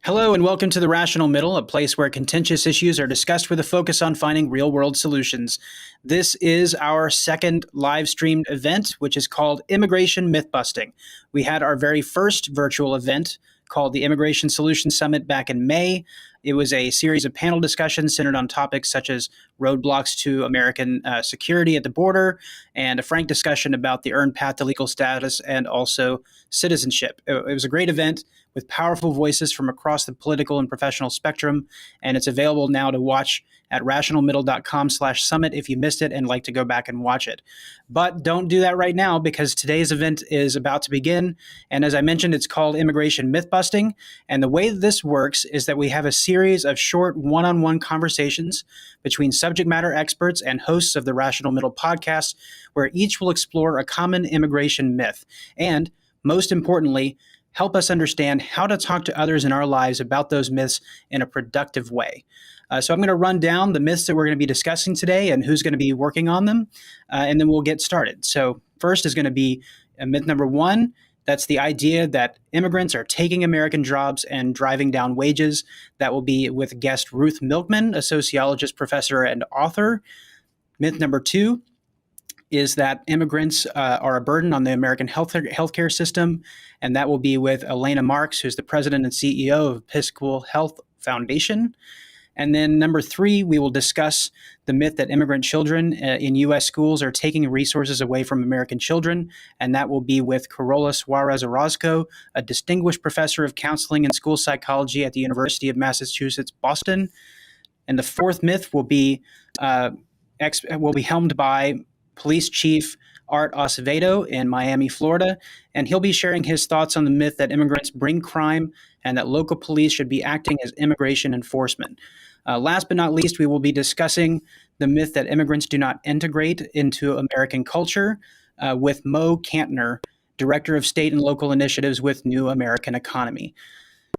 Hello and welcome to The Rational Middle, a place where contentious issues are discussed with a focus on finding real-world solutions. This is our second live-streamed event, which is called Immigration Mythbusting. We had our very first virtual event called the Immigration Solutions Summit back in May. It was a series of panel discussions centered on topics such as roadblocks to American security at the border and a frank discussion about the earned path to legal status and also citizenship. It was a great event with powerful voices from across the political and professional spectrum, and it's available now to watch at rationalmiddle.com/summit if you missed it and like to go back and watch it. But don't do that right now because today's event is about to begin. And as I mentioned, it's called Immigration Mythbusting. And the way that this works is that we have a series of short one-on-one conversations between subject matter experts and hosts of the Rational Middle podcast, where each will explore a common immigration myth. And most importantly, help us understand how to talk to others in our lives about those myths in a productive way. So I'm going to run down the myths that we're going to be discussing today and who's going to be working on them, and then we'll get started. So first is going to be myth number one. That's the idea that immigrants are taking American jobs and driving down wages. That will be with guest Ruth Milkman, a sociologist, professor, and author. Myth number two is that immigrants are a burden on the American healthcare system, and that will be with Elena Marks, who's the president and CEO of Episcopal Health Foundation. And then number three, we will discuss the myth that immigrant children in U.S. schools are taking resources away from American children, and that will be with Carola Suarez Orozco, a distinguished professor of counseling and school psychology at the University of Massachusetts, Boston. And the fourth myth will be helmed by Police Chief Art Acevedo in Miami, Florida, and he'll be sharing his thoughts on the myth that immigrants bring crime and that local police should be acting as immigration enforcement. Last but not least, we will be discussing the myth that immigrants do not integrate into American culture with Mo Cantner, Director of State and Local Initiatives with New American Economy.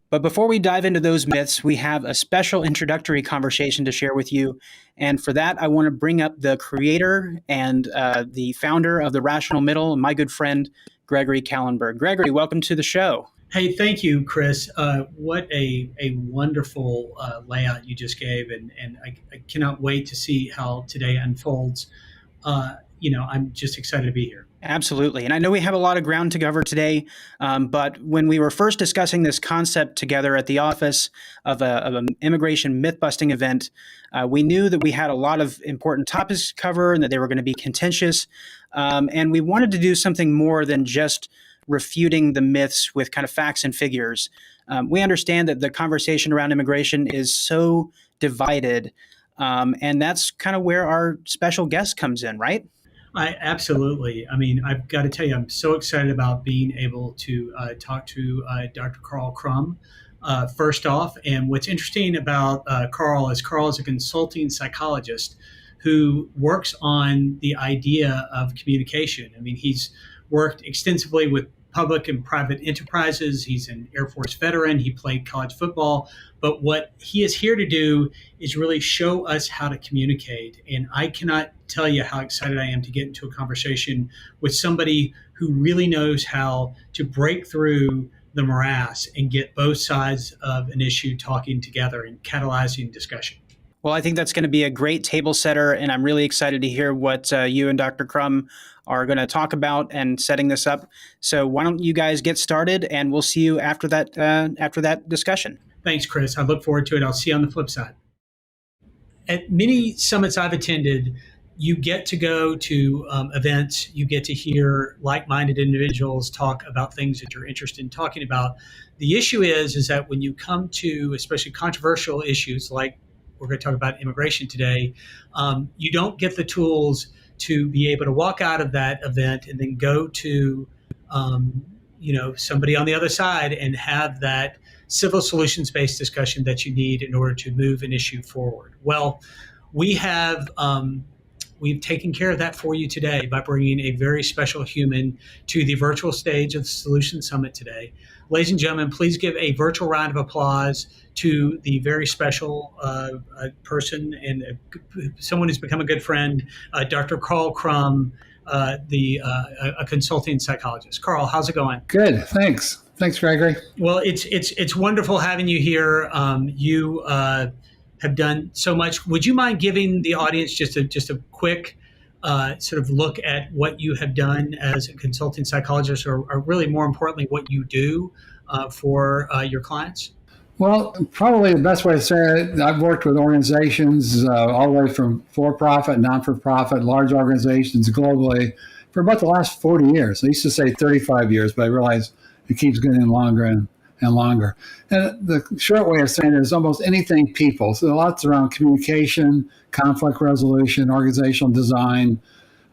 But before we dive into those myths, we have a special introductory conversation to share with you. And for that, I want to bring up the creator and the founder of The Rational Middle, my good friend, Gregory Kallenberg. Gregory, welcome to the show. Hey, thank you, Chris. What a wonderful layout you just gave. And I cannot wait to see how today unfolds. I'm just excited to be here. Absolutely. And I know we have a lot of ground to cover today, but when we were first discussing this concept together at the office of an immigration myth-busting event, we knew that we had a lot of important topics to cover and that they were going to be contentious. And we wanted to do something more than just refuting the myths with kind of facts and figures. We understand that the conversation around immigration is so divided, and that's kind of where our special guest comes in, right? Absolutely. I mean, I've got to tell you, I'm so excited about being able to talk to Dr. Carl Crum. first off. And what's interesting about Carl is a consulting psychologist who works on the idea of communication. I mean, he's worked extensively with public and private enterprises. He's an Air Force veteran. He played college football. But what he is here to do is really show us how to communicate. And I cannot tell you how excited I am to get into a conversation with somebody who really knows how to break through the morass and get both sides of an issue talking together and catalyzing discussion. Well, I think that's going to be a great table setter, and I'm really excited to hear what you and Dr. Crum are going to talk about and setting this up. So why don't you guys get started, and we'll see you after that discussion. Thanks, Chris. I look forward to it. I'll see you on the flip side. At many summits I've attended, you get to go to events, you get to hear like-minded individuals talk about things that you're interested in talking about. The issue is that when you come to especially controversial issues like we're going to talk about immigration today, you don't get the tools to be able to walk out of that event and then go to somebody on the other side and have that civil solutions-based discussion that you need in order to move an issue forward. Well, we've taken care of that for you today by bringing a very special human to the virtual stage of the Solution Summit today. Ladies and gentlemen, please give a virtual round of applause to the very special person and someone who's become a good friend, Dr. Carl Crum, a consulting psychologist. Carl, how's it going? Good, thanks. Thanks, Gregory. Well, it's wonderful having you here. You have done so much. Would you mind giving the audience just a quick sort of look at what you have done as a consulting psychologist, or really more importantly, what you do for your clients? Well, probably the best way to say it, I've worked with organizations all the way from for-profit, non-for-profit, large organizations globally for about the last 40 years. I used to say 35 years, but I realize it keeps getting longer and longer. And the short way of saying it is almost anything people. So lots around communication, conflict resolution, organizational design,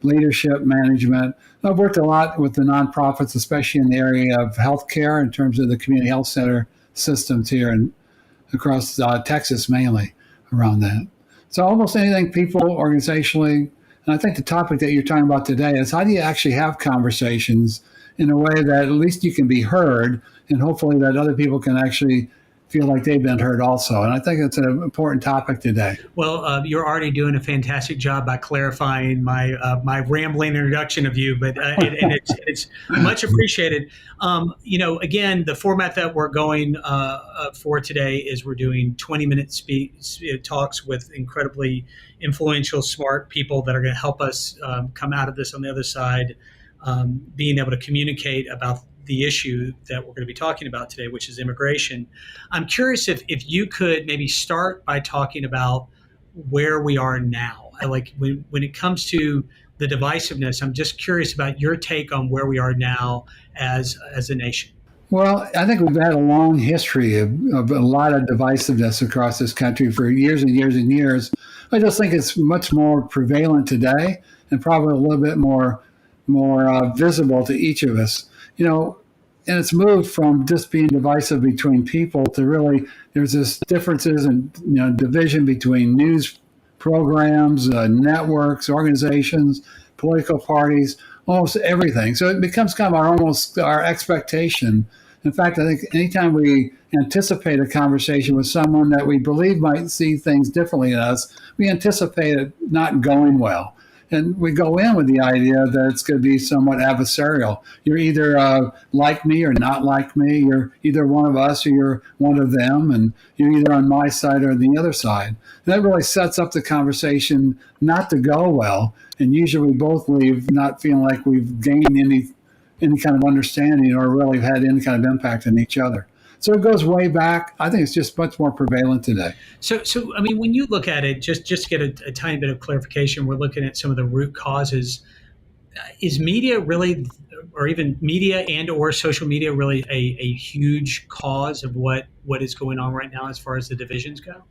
leadership management. I've worked a lot with the nonprofits, especially in the area of healthcare in terms of the community health center systems here and across Texas mainly around that. So almost anything people organizationally. And I think the topic that you're talking about today is how do you actually have conversations in a way that at least you can be heard and hopefully that other people can actually feel like they've been heard also. And I think it's an important topic today. Well, you're already doing a fantastic job by clarifying my rambling introduction of you, but it's much appreciated. Again, the format that we're going for today is we're doing 20-minute talks with incredibly influential, smart people that are going to help us come out of this on the other side, being able to communicate about the issue that we're going to be talking about today, which is immigration. I'm curious if you could maybe start by talking about where we are now. Like when it comes to the divisiveness, I'm just curious about your take on where we are now as a nation. Well, I think we've had a long history of a lot of divisiveness across this country for years and years and years. I just think it's much more prevalent today and probably a little bit more visible to each of us. And it's moved from just being divisive between people to really there's this differences and division between news programs, networks, organizations, political parties, almost everything. So it becomes kind of our expectation. In fact, I think anytime we anticipate a conversation with someone that we believe might see things differently than us, we anticipate it not going well. And we go in with the idea that it's going to be somewhat adversarial. You're either like me or not like me. You're either one of us or you're one of them. And you're either on my side or the other side. And that really sets up the conversation not to go well. And usually we both leave not feeling like we've gained any kind of understanding or really had any kind of impact on each other. So it goes way back. I think it's just much more prevalent today. So I mean, when you look at it, just to get a tiny bit of clarification, we're looking at some of the root causes. Is media really, or even media and or social media really a huge cause of what is going on right now as far as the divisions go?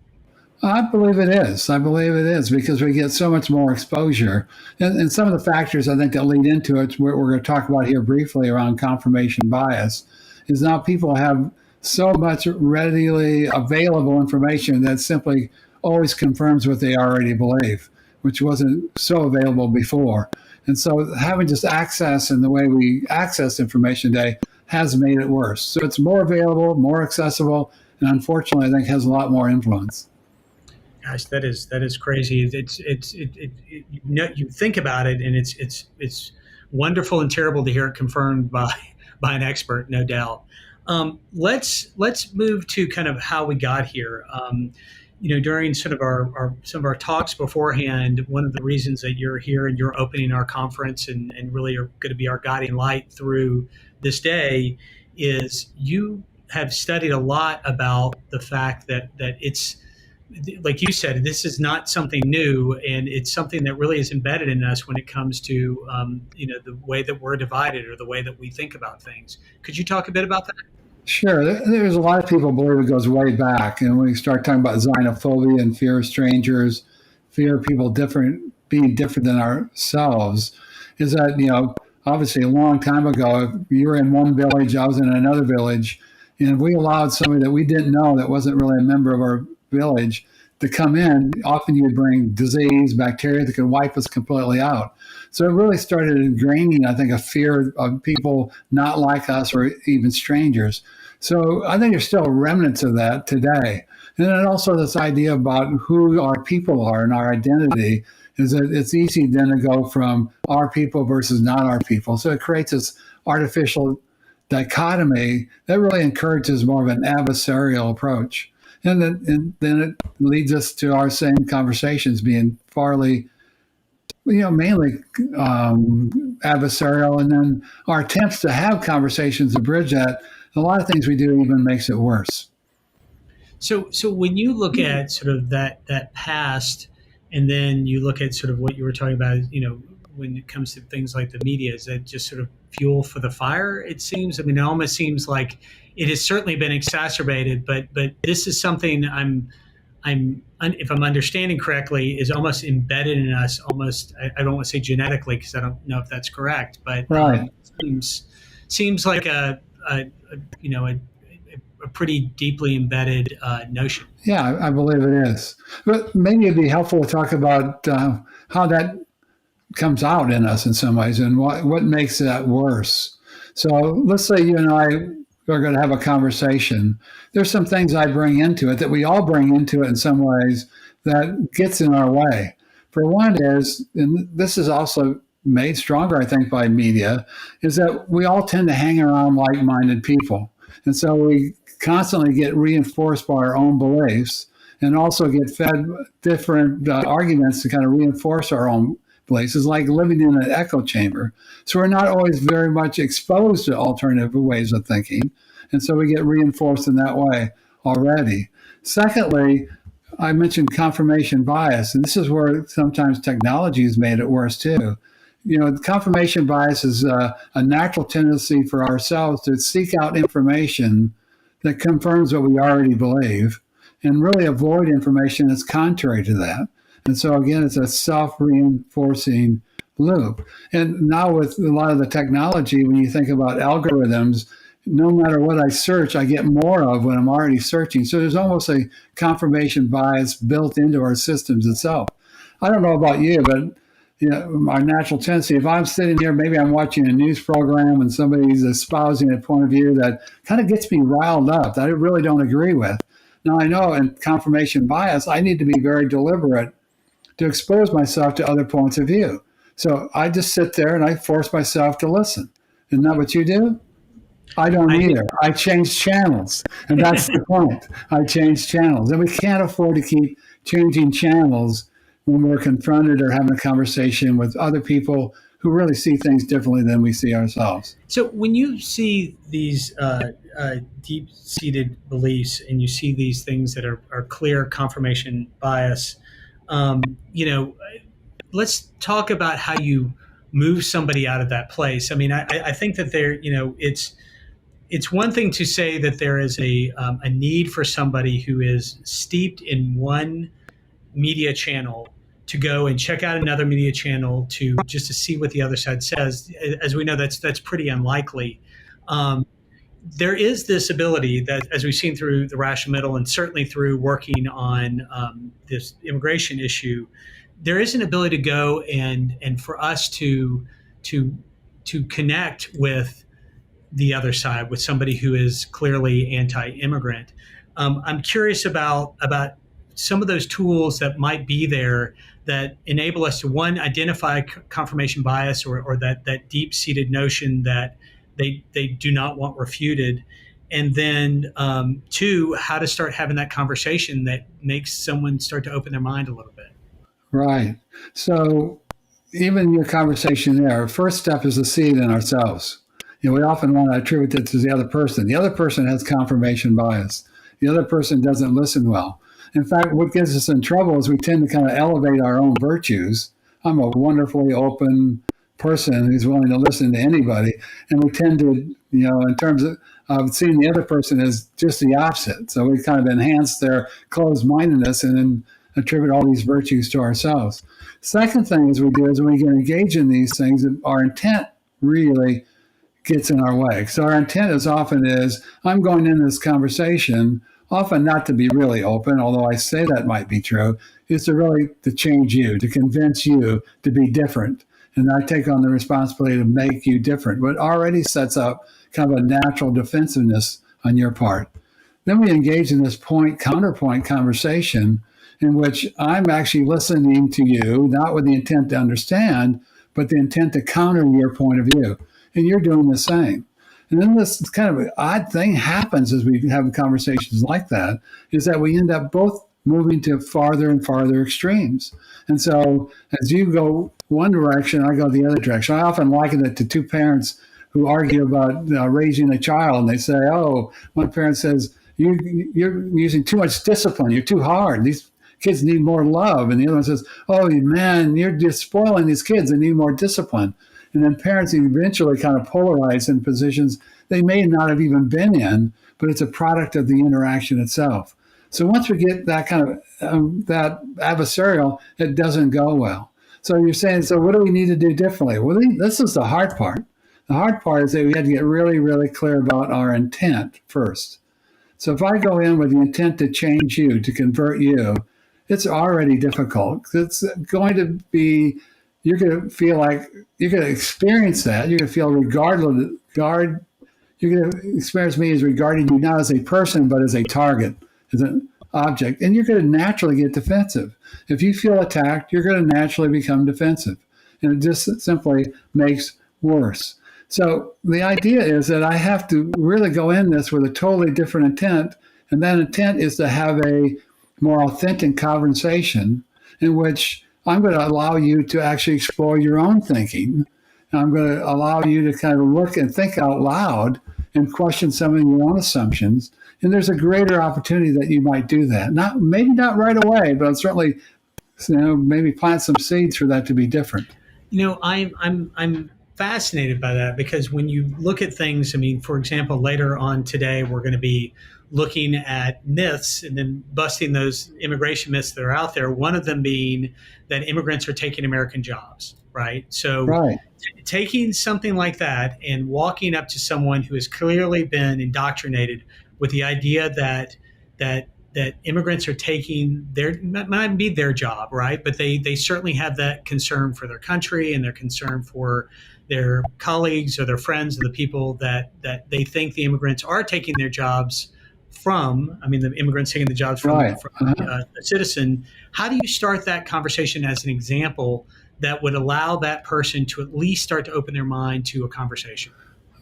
I believe it is. I believe it is because we get so much more exposure. And some of the factors I think that lead into it, what we're going to talk about here briefly around confirmation bias, is now people have so much readily available information that simply always confirms what they already believe, which wasn't so available before. And so having just access in the way we access information today has made it worse. So it's more available, more accessible, and unfortunately, I think has a lot more influence. Gosh, that is crazy. You think about it, and it's wonderful and terrible to hear it confirmed by by an expert, no doubt. Let's move to kind of how we got here. During sort of our some of our talks beforehand, one of the reasons that you're here and you're opening our conference and really are going to be our guiding light through this day is you have studied a lot about the fact that it's like you said, this is not something new, and it's something that really is embedded in us when it comes to the way that we're divided or the way that we think about things. Could you talk a bit about that? Sure, there's a lot of people believe it goes way back, and when you start talking about xenophobia and fear of strangers, fear of people different being different than ourselves, is that obviously a long time ago, you were in one village, I was in another village, and if we allowed somebody that we didn't know that wasn't really a member of our village to come in, often you'd bring disease, bacteria that could wipe us completely out. So it really started ingraining, I think, a fear of people not like us or even strangers. So I think there's still remnants of that today. And then also this idea about who our people are and our identity is that it's easy then to go from our people versus not our people. So it creates this artificial dichotomy that really encourages more of an adversarial approach. And then it leads us to our same conversations being mainly adversarial. And then our attempts to have conversations to bridge that, a lot of things we do even makes it worse. So when you look at sort of that past, and then you look at sort of what you were talking about, when it comes to things like the media, is that just sort of fuel for the fire? It seems. I mean, it almost seems like it has certainly been exacerbated, but this is something if I'm understanding correctly, is almost embedded in us. Almost, I don't want to say genetically because I don't know if that's correct, but Right. Seems like a pretty deeply embedded notion. Yeah, I believe it is. But maybe it'd be helpful to talk about how that comes out in us in some ways and what makes that worse. So let's say you and I are going to have a conversation. There's some things I bring into it that we all bring into it in some ways that gets in our way. For one is, and this is also made stronger, I think, by media, is that we all tend to hang around like-minded people. And so we constantly get reinforced by our own beliefs and also get fed different arguments to kind of reinforce our own beliefs. It's like living in an echo chamber. So we're not always very much exposed to alternative ways of thinking. And so we get reinforced in that way already. Secondly, I mentioned confirmation bias, and this is where sometimes technology has made it worse too. Confirmation bias is a natural tendency for ourselves to seek out information that confirms what we already believe and really avoid information that's contrary to that. And so, again, it's a self-reinforcing loop. And now with a lot of the technology, when you think about algorithms, no matter what I search, I get more of when I'm already searching. So there's almost a confirmation bias built into our systems itself. I don't know about you, but our natural tendency, if I'm sitting here, maybe I'm watching a news program and somebody's espousing a point of view that kind of gets me riled up, that I really don't agree with. Now, I know in confirmation bias, I need to be very deliberate to expose myself to other points of view. So I just sit there and I force myself to listen. Isn't that what you do? I don't either. I change channels. And that's the point. I change channels. And we can't afford to keep changing channels when we're confronted or having a conversation with other people who really see things differently than we see ourselves. So when you see these deep-seated beliefs and you see these things that are clear confirmation bias, let's talk about how you move somebody out of that place. I mean, I think that it's one thing to say that there is a need for somebody who is steeped in one media channel to go and check out another media channel to see what the other side says. As we know, that's pretty unlikely. there is this ability that, as we've seen through the rational middle and certainly through working on this immigration issue, there is an ability to go and for us to to connect with the other side, with somebody who is clearly anti-immigrant. I'm curious about some of those tools that might be there that enable us to, one, identify confirmation bias, or that deep-seated notion that they do not want refuted, and then two, how to start having that conversation that makes someone start to open their mind a little bit. Right. So even your conversation there, first step is to see it in ourselves. We often want to attribute it to the other person. The other person has confirmation bias. The other person doesn't listen well. In fact, what gets us in trouble is we tend to kind of elevate our own virtues. I'm a wonderfully open person who's willing to listen to anybody. And we tend to, in terms of seeing the other person as just the opposite. So we kind of enhance their closed-mindedness and then attribute all these virtues to ourselves. Second thing is we do is when we get engaged in these things, our intent really gets in our way. So our intent is I'm going into this conversation, often not to be really open, although I say that might be true, is to change you, to convince you to be different. And I take on the responsibility to make you different, but already sets up kind of a natural defensiveness on your part. Then we engage in this counterpoint conversation in which I'm actually listening to you, not with the intent to understand, but the intent to counter your point of view. And you're doing the same. And then this kind of odd thing happens as we have conversations like that, is that we end up both moving to farther and farther extremes. And so as you go one direction, I go the other direction. I often liken it to two parents who argue about raising a child. And they say, one parent says, you're using too much discipline. You're too hard. These kids need more love. And the other one says, oh, man, you're just spoiling these kids. They need more discipline. And then parents eventually kind of polarize in positions they may not have even been in, but it's a product of the interaction itself. So once we get that kind of that adversarial, it doesn't go well. So you're saying, so what do we need to do differently? Well, this is the hard part. The hard part is that we had to get really, really clear about our intent first. So if I go in with the intent to change you, to convert you, it's already difficult. It's going to be, you're going to feel like, you're going to experience that. You're going to feel you're going to experience me as regarding you not as a person, but as a target, as an object. And you're going to naturally get defensive. If you feel attacked, you're going to naturally become defensive. And it just simply makes worse. So the idea is that I have to really go in this with a totally different intent. And that intent is to have a more authentic conversation in which I'm going to allow you to actually explore your own thinking. I'm going to allow you to kind of look and think out loud and question some of your own assumptions. And there's a greater opportunity that you might do that. Maybe not right away, but certainly, maybe plant some seeds for that to be different. I'm fascinated by that, because when you look at things, for example, later on today, we're going to be looking at myths and then busting those immigration myths that are out there. One of them being that immigrants are taking American jobs, right? So right. Taking something like that and walking up to someone who has clearly been indoctrinated with the idea that immigrants are taking might not be their job, right? But they certainly have that concern for their country and their concern for their colleagues or their friends or the people that they think the immigrants are taking their jobs from. The immigrants taking the jobs from, right. a citizen. How do you start that conversation as an example that would allow that person to at least start to open their mind to a conversation?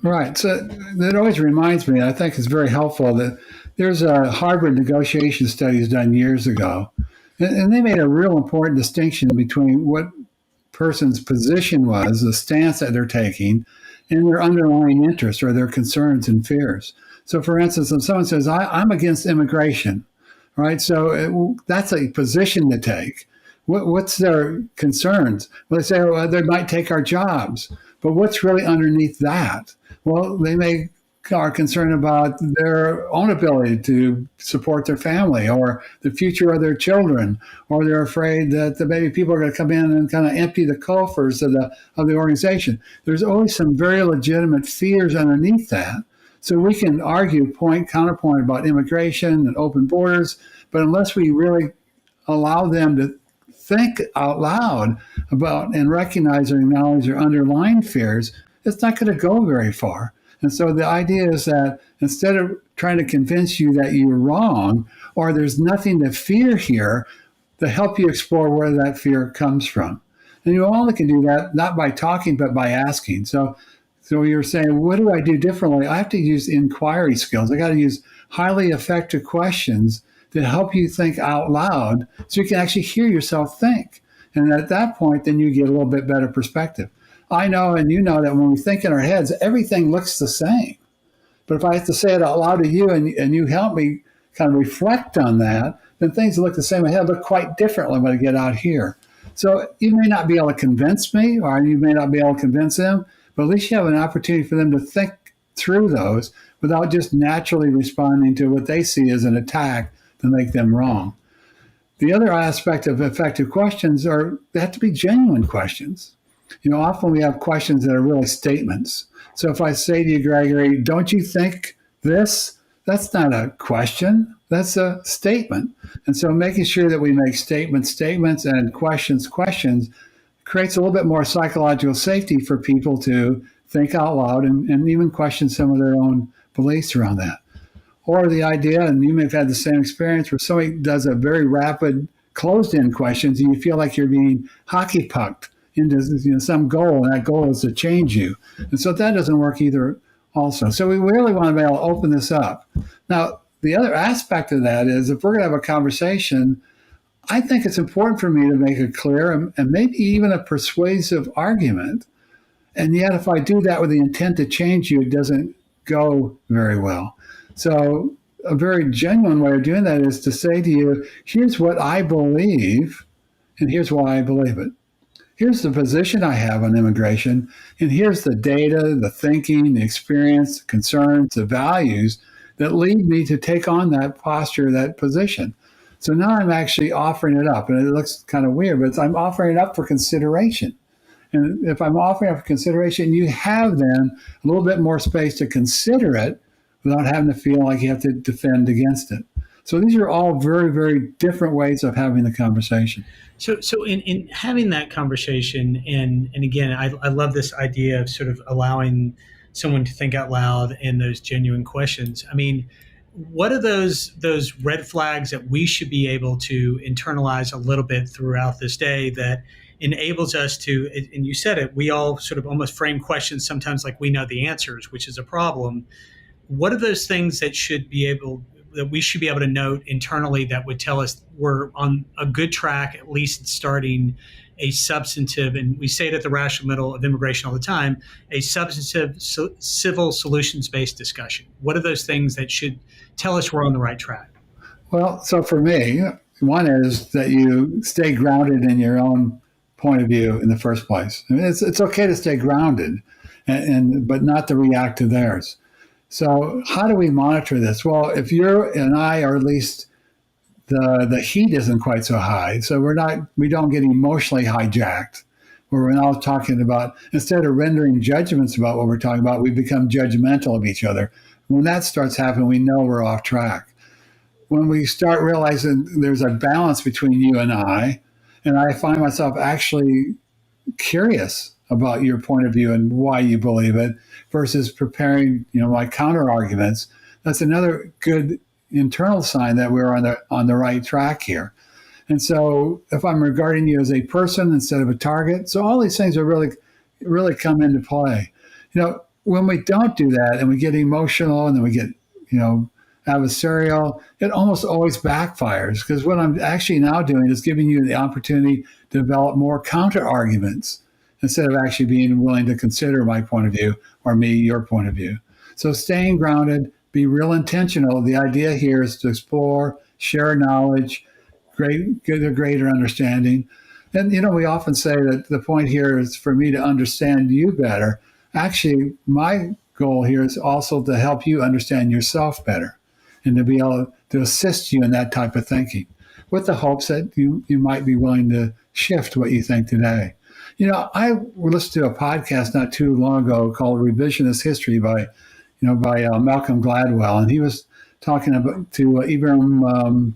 Right. So that always reminds me, I think it's very helpful, that there's a Harvard negotiation studies done years ago. And they made a real important distinction between what person's position was, the stance that they're taking, and their underlying interests or their concerns and fears. So for instance, if someone says, I'm against immigration, right? So that's a position to take. What's their concerns? Well, they say, they might take our jobs. But what's really underneath that? Well, they are concerned about their own ability to support their family or the future of their children, or they're afraid that maybe people are going to come in and kind of empty the coffers of the organization. There's always some very legitimate fears underneath that. So we can argue point, counterpoint about immigration and open borders, but unless we really allow them to think out loud about and recognize or acknowledge their underlying fears, it's not going to go very far. And so the idea is that instead of trying to convince you that you're wrong or there's nothing to fear here, to help you explore where that fear comes from. And you only can do that not by talking, but by asking. So you're saying, what do I do differently? I have to use inquiry skills. I got to use highly effective questions that help you think out loud so you can actually hear yourself think. And at that point, then you get a little bit better perspective. I know, and you know, that when we think in our heads, everything looks the same. But if I have to say it out loud to you and you help me kind of reflect on that, then things look the same in my head, look quite differently when I get out here. So you may not be able to convince me, or you may not be able to convince them, but at least you have an opportunity for them to think through those without just naturally responding to what they see as an attack to make them wrong. The other aspect of effective questions are they have to be genuine questions. You know, often we have questions that are really statements. So if I say to you, Gregory, don't you think this? That's not a question. That's a statement. And so making sure that we make statements, and questions creates a little bit more psychological safety for people to think out loud and even question some of their own beliefs around that. Or the idea, and you may have had the same experience, where somebody does a very rapid closed-in questions and you feel like you're being hockey pucked into some goal, and that goal is to change you. And so that doesn't work either also. So we really want to be able to open this up. Now, the other aspect of that is if we're going to have a conversation, I think it's important for me to make a clear and maybe even a persuasive argument. And yet, if I do that with the intent to change you, it doesn't go very well. So a very genuine way of doing that is to say to you, here's what I believe, and here's why I believe it. Here's the position I have on immigration, and here's the data, the thinking, the experience, the concerns, the values that lead me to take on that posture, that position. So now I'm actually offering it up, and it looks kind of weird, but I'm offering it up for consideration. And if I'm offering up for consideration, you have then a little bit more space to consider it without having to feel like you have to defend against it. So these are all very, very different ways of having the conversation. So in having that conversation, and again, I love this idea of sort of allowing someone to think out loud and those genuine questions. I mean, what are those red flags that we should be able to internalize a little bit throughout this day that enables us to, and you said it, we all sort of almost frame questions sometimes like we know the answers, which is a problem. What are those things that we should be able to note internally that would tell us we're on a good track, at least starting a substantive, and we say it at the Rational Middle of Immigration all the time, a substantive civil solutions-based discussion? What are those things that should tell us we're on the right track? Well, so for me, one is that you stay grounded in your own point of view in the first place. I mean, it's okay to stay grounded, but not to react to theirs. So how do we monitor this? Well, if you're and I, or at least the heat isn't quite so high, so we don't get emotionally hijacked, where we're now talking about, instead of rendering judgments about what we're talking about, we become judgmental of each other. When that starts happening, we know we're off track. When we start realizing there's a balance between you and I find myself actually curious about your point of view and why you believe it versus preparing, my counter arguments, that's another good internal sign that we're on the right track here. And so if I'm regarding you as a person instead of a target, so all these things are really come into play. When we don't do that and we get emotional and then we get, adversarial, it almost always backfires, because what I'm actually now doing is giving you the opportunity to develop more counter arguments instead of actually being willing to consider my point of view or your point of view. So staying grounded, be real intentional. The idea here is to explore, share knowledge, get a greater understanding. And, we often say that the point here is for me to understand you better. Actually, my goal here is also to help you understand yourself better and to be able to assist you in that type of thinking, with the hopes that you might be willing to shift what you think today. I listened to a podcast not too long ago called Revisionist History by by Malcolm Gladwell, and he was talking about to Ibram,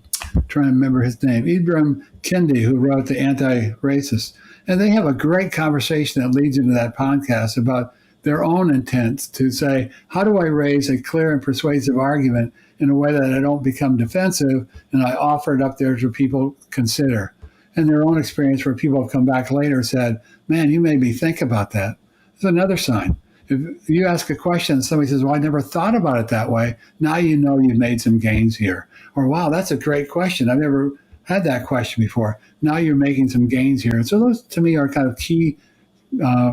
trying to remember his name, Ibram Kendi, who wrote The Anti-Racist. And they have a great conversation that leads into that podcast about their own intents to say, how do I raise a clear and persuasive argument in a way that I don't become defensive, and I offer it up there to people consider. And their own experience where people have come back later and said, man, you made me think about that. It's another sign. If you ask a question and somebody says, well, I never thought about it that way, now you know you've made some gains here. Or, wow, that's a great question. I've never had that question before. Now you're making some gains here. And so those, to me, are kind of key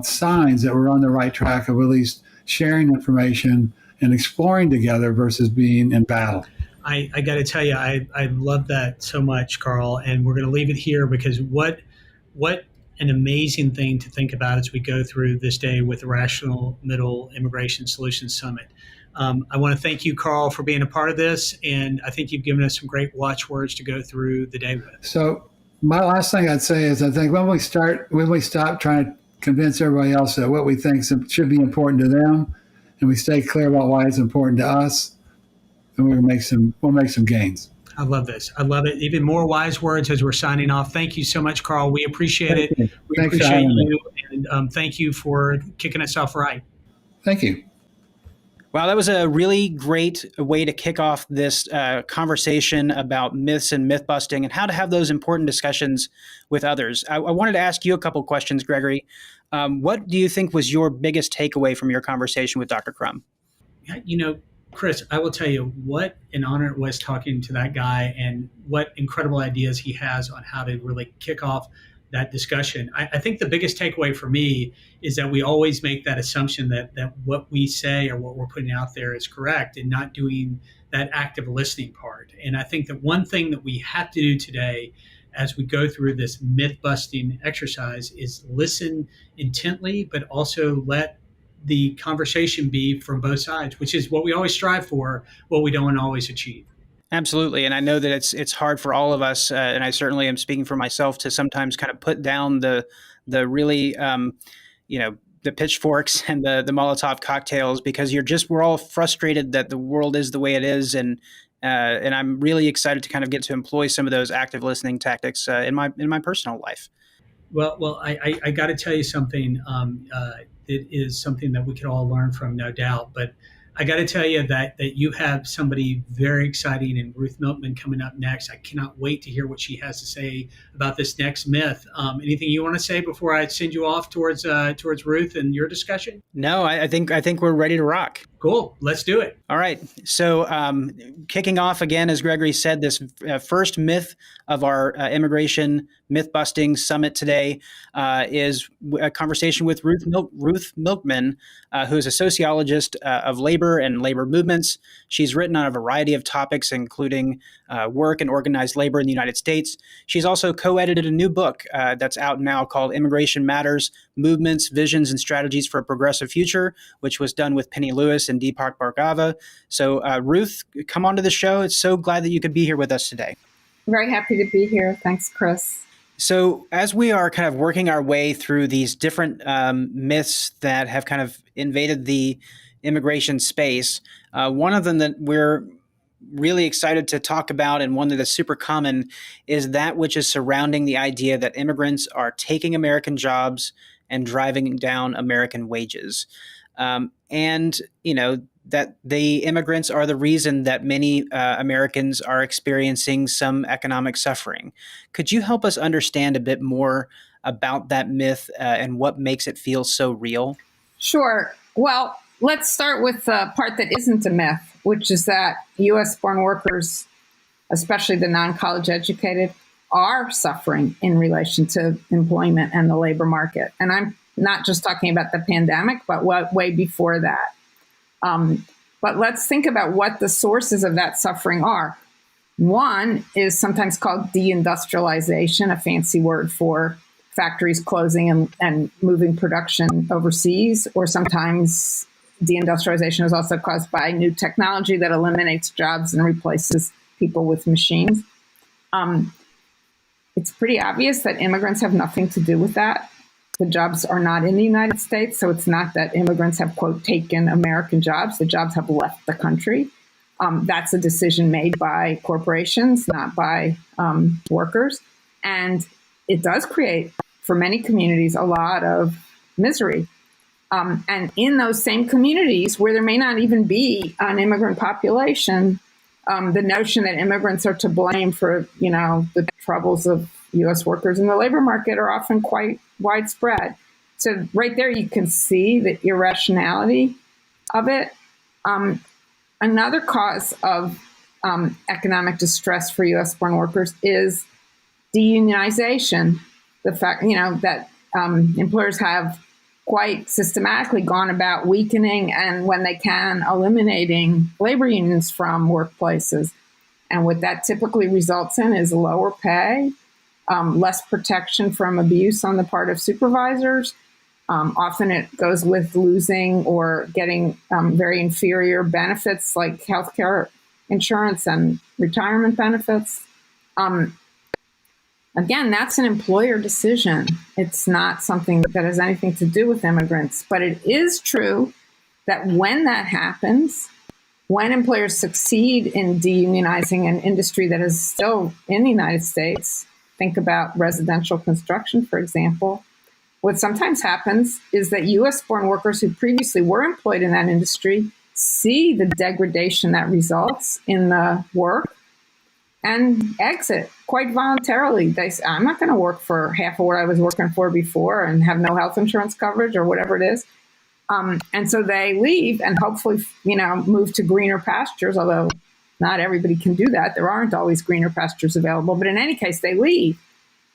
signs that we're on the right track of at least sharing information and exploring together versus being in battle. I got to tell you, I love that so much, Carl. And we're going to leave it here because what an amazing thing to think about as we go through this day with the Rational Middle Immigration Solutions Summit. I want to thank you, Carl, for being a part of this. And I think you've given us some great watchwords to go through the day with. So my last thing I'd say is I think when we stop trying to convince everybody else that what we think should be important to them, and we stay clear about why it's important to us, then we'll make some gains. I love this. I love it. Even more wise words as we're signing off. Thank you so much, Carl. We appreciate it. We appreciate you. And thank you for kicking us off right. Thank you. Wow, that was a really great way to kick off this conversation about myths and myth busting and how to have those important discussions with others. I wanted to ask you a couple questions, Gregory. What do you think was your biggest takeaway from your conversation with Dr. Crum? Chris, I will tell you what an honor it was talking to that guy and what incredible ideas he has on how to really kick off that discussion. I think the biggest takeaway for me is that we always make that assumption that what we say or what we're putting out there is correct and not doing that active listening part. And I think that one thing that we have to do today as we go through this myth busting exercise is listen intently, but also let the conversation be from both sides, which is what we always strive for, what we don't always achieve. Absolutely. And I know that it's hard for all of us, and I certainly am speaking for myself, to sometimes kind of put down the really, the pitchforks and the Molotov cocktails, because we're all frustrated that the world is the way it is. And I'm really excited to kind of get to employ some of those active listening tactics in my personal life. Well, I got to tell you something. It is something that we could all learn from, no doubt. But I got to tell you that you have somebody very exciting in Ruth Milkman coming up next. I cannot wait to hear what she has to say about this next myth. Anything you want to say before I send you off towards Ruth and your discussion? No, I think we're ready to rock. Cool. Let's do it. All right. So kicking off again, as Gregory said, this first myth of our immigration myth-busting summit today is a conversation with Ruth Milkman, who is a sociologist of labor and labor movements. She's written on a variety of topics, including work and organized labor in the United States. She's also co-edited a new book that's out now called Immigration Matters: Movements, Visions, and Strategies for a Progressive Future, which was done with Penny Lewis and Deepak Bhargava. So Ruth, come on to the show. It's so glad that you could be here with us today. Very happy to be here. Thanks, Chris. So as we are kind of working our way through these different myths that have kind of invaded the immigration space, one of them that we're really excited to talk about, and one that is super common, is that which is surrounding the idea that immigrants are taking American jobs and driving down American wages. And, that the immigrants are the reason that many Americans are experiencing some economic suffering. Could you help us understand a bit more about that myth and what makes it feel so real? Sure. Well, let's start with the part that isn't a myth, which is that U.S.-born workers, especially the non-college educated, are suffering in relation to employment and the labor market. And I'm not just talking about the pandemic, but way before that. But let's think about what the sources of that suffering are. One is sometimes called deindustrialization, a fancy word for factories closing and moving production overseas, or sometimes deindustrialization is also caused by new technology that eliminates jobs and replaces people with machines. It's pretty obvious that immigrants have nothing to do with that. the jobs are not in the United States. So it's not that immigrants have, quote, taken American jobs. The jobs have left the country. That's a decision made by corporations, not by workers. And it does create, for many communities, a lot of misery. And in those same communities where there may not even be an immigrant population, the notion that immigrants are to blame for, the troubles of U.S. workers in the labor market are often quite widespread. So right there, you can see the irrationality of it. Another cause of economic distress for U.S.-born workers is deunionization. The fact, that employers have quite systematically gone about weakening and, when they can, eliminating labor unions from workplaces. And what that typically results in is lower pay, less protection from abuse on the part of supervisors. Often it goes with losing or getting very inferior benefits like healthcare insurance and retirement benefits. Again, that's an employer decision. It's not something that has anything to do with immigrants. But it is true that when that happens, when employers succeed in deunionizing an industry that is still in the United States, think about residential construction, for example, what sometimes happens is that U.S.-born workers who previously were employed in that industry see the degradation that results in the work and exit quite voluntarily. They say, I'm not going to work for half of what I was working for before and have no health insurance coverage or whatever it is. And so they leave and hopefully, move to greener pastures, although not everybody can do that. There aren't always greener pastures available. But in any case, they leave.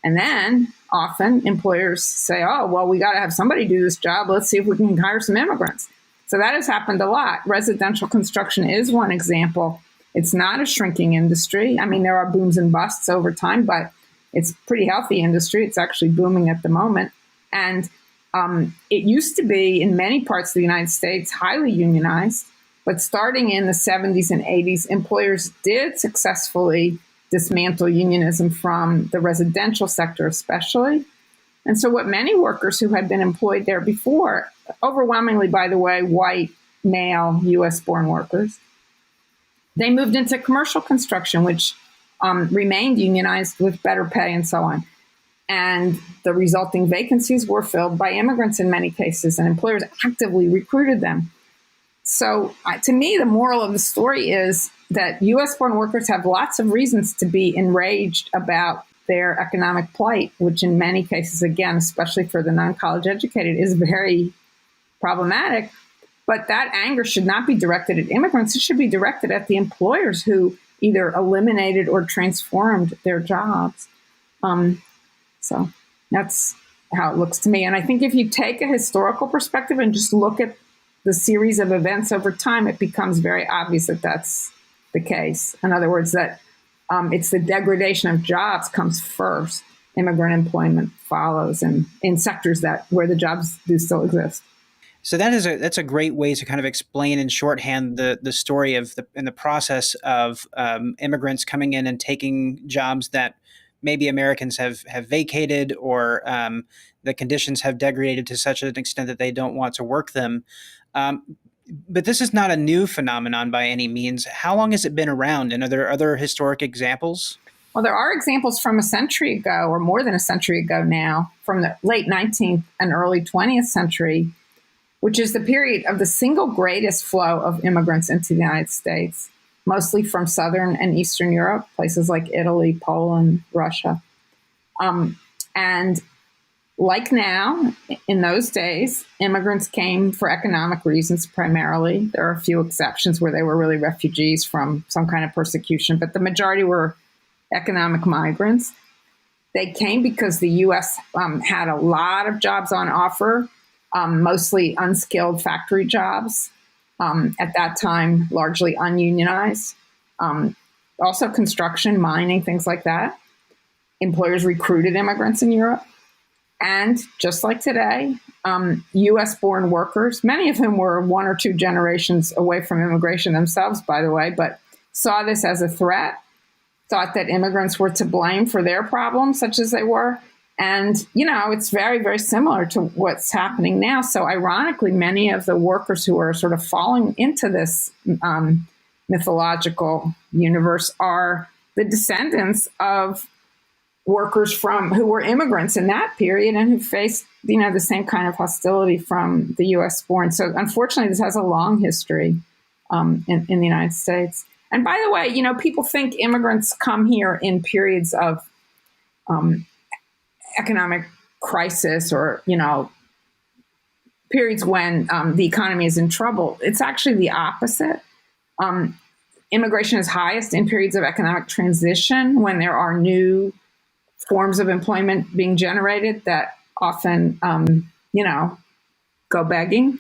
And then often employers say, oh, well, we got to have somebody do this job. Let's see if we can hire some immigrants. So that has happened a lot. Residential construction is one example. It's not a shrinking industry. I mean, there are booms and busts over time, but it's a pretty healthy industry. It's actually booming at the moment. And it used to be, in many parts of the United States, highly unionized. But starting in the 70s and 80s, employers did successfully dismantle unionism from the residential sector especially. And so what many workers who had been employed there before, overwhelmingly, by the way, white, male, U.S.-born workers, they moved into commercial construction, which remained unionized with better pay and so on. And the resulting vacancies were filled by immigrants in many cases, and employers actively recruited them. So to me, the moral of the story is that U.S.-born workers have lots of reasons to be enraged about their economic plight, which in many cases, again, especially for the non-college educated, is very problematic. But that anger should not be directed at immigrants. It should be directed at the employers who either eliminated or transformed their jobs. So that's how it looks to me. And I think if you take a historical perspective and just look at the series of events over time, it becomes very obvious that that's the case. In other words, that it's the degradation of jobs comes first. Immigrant employment follows, and in sectors where the jobs do still exist. So that's a great way to kind of explain in shorthand the story of the process of immigrants coming in and taking jobs that maybe Americans have vacated, or the conditions have degraded to such an extent that they don't want to work them. But this is not a new phenomenon by any means. How long has it been around, and are there other historic examples? Well, there are examples from a century ago, or more than a century ago now, from the late 19th and early 20th century, which is the period of the single greatest flow of immigrants into the United States, mostly from Southern and Eastern Europe, places like Italy, Poland, Russia. And like now, in those days, immigrants came for economic reasons primarily. There are a few exceptions where they were really refugees from some kind of persecution, but the majority were economic migrants. They came because the U.S. had a lot of jobs on offer, mostly unskilled factory jobs, at that time largely ununionized. Also construction, mining, things like that. Employers recruited immigrants in Europe. And just like today, U.S.-born workers, many of whom were one or two generations away from immigration themselves, by the way, but saw this as a threat, thought that immigrants were to blame for their problems, such as they were, And, it's very, very similar to what's happening now. So ironically, many of the workers who are sort of falling into this mythological universe are the descendants of workers who were immigrants in that period and who faced, the same kind of hostility from the U.S. born. So unfortunately, this has a long history in the United States. And by the way, people think immigrants come here in periods of economic crisis or, periods when the economy is in trouble. It's actually the opposite. Immigration is highest in periods of economic transition when there are new forms of employment being generated that often, go begging.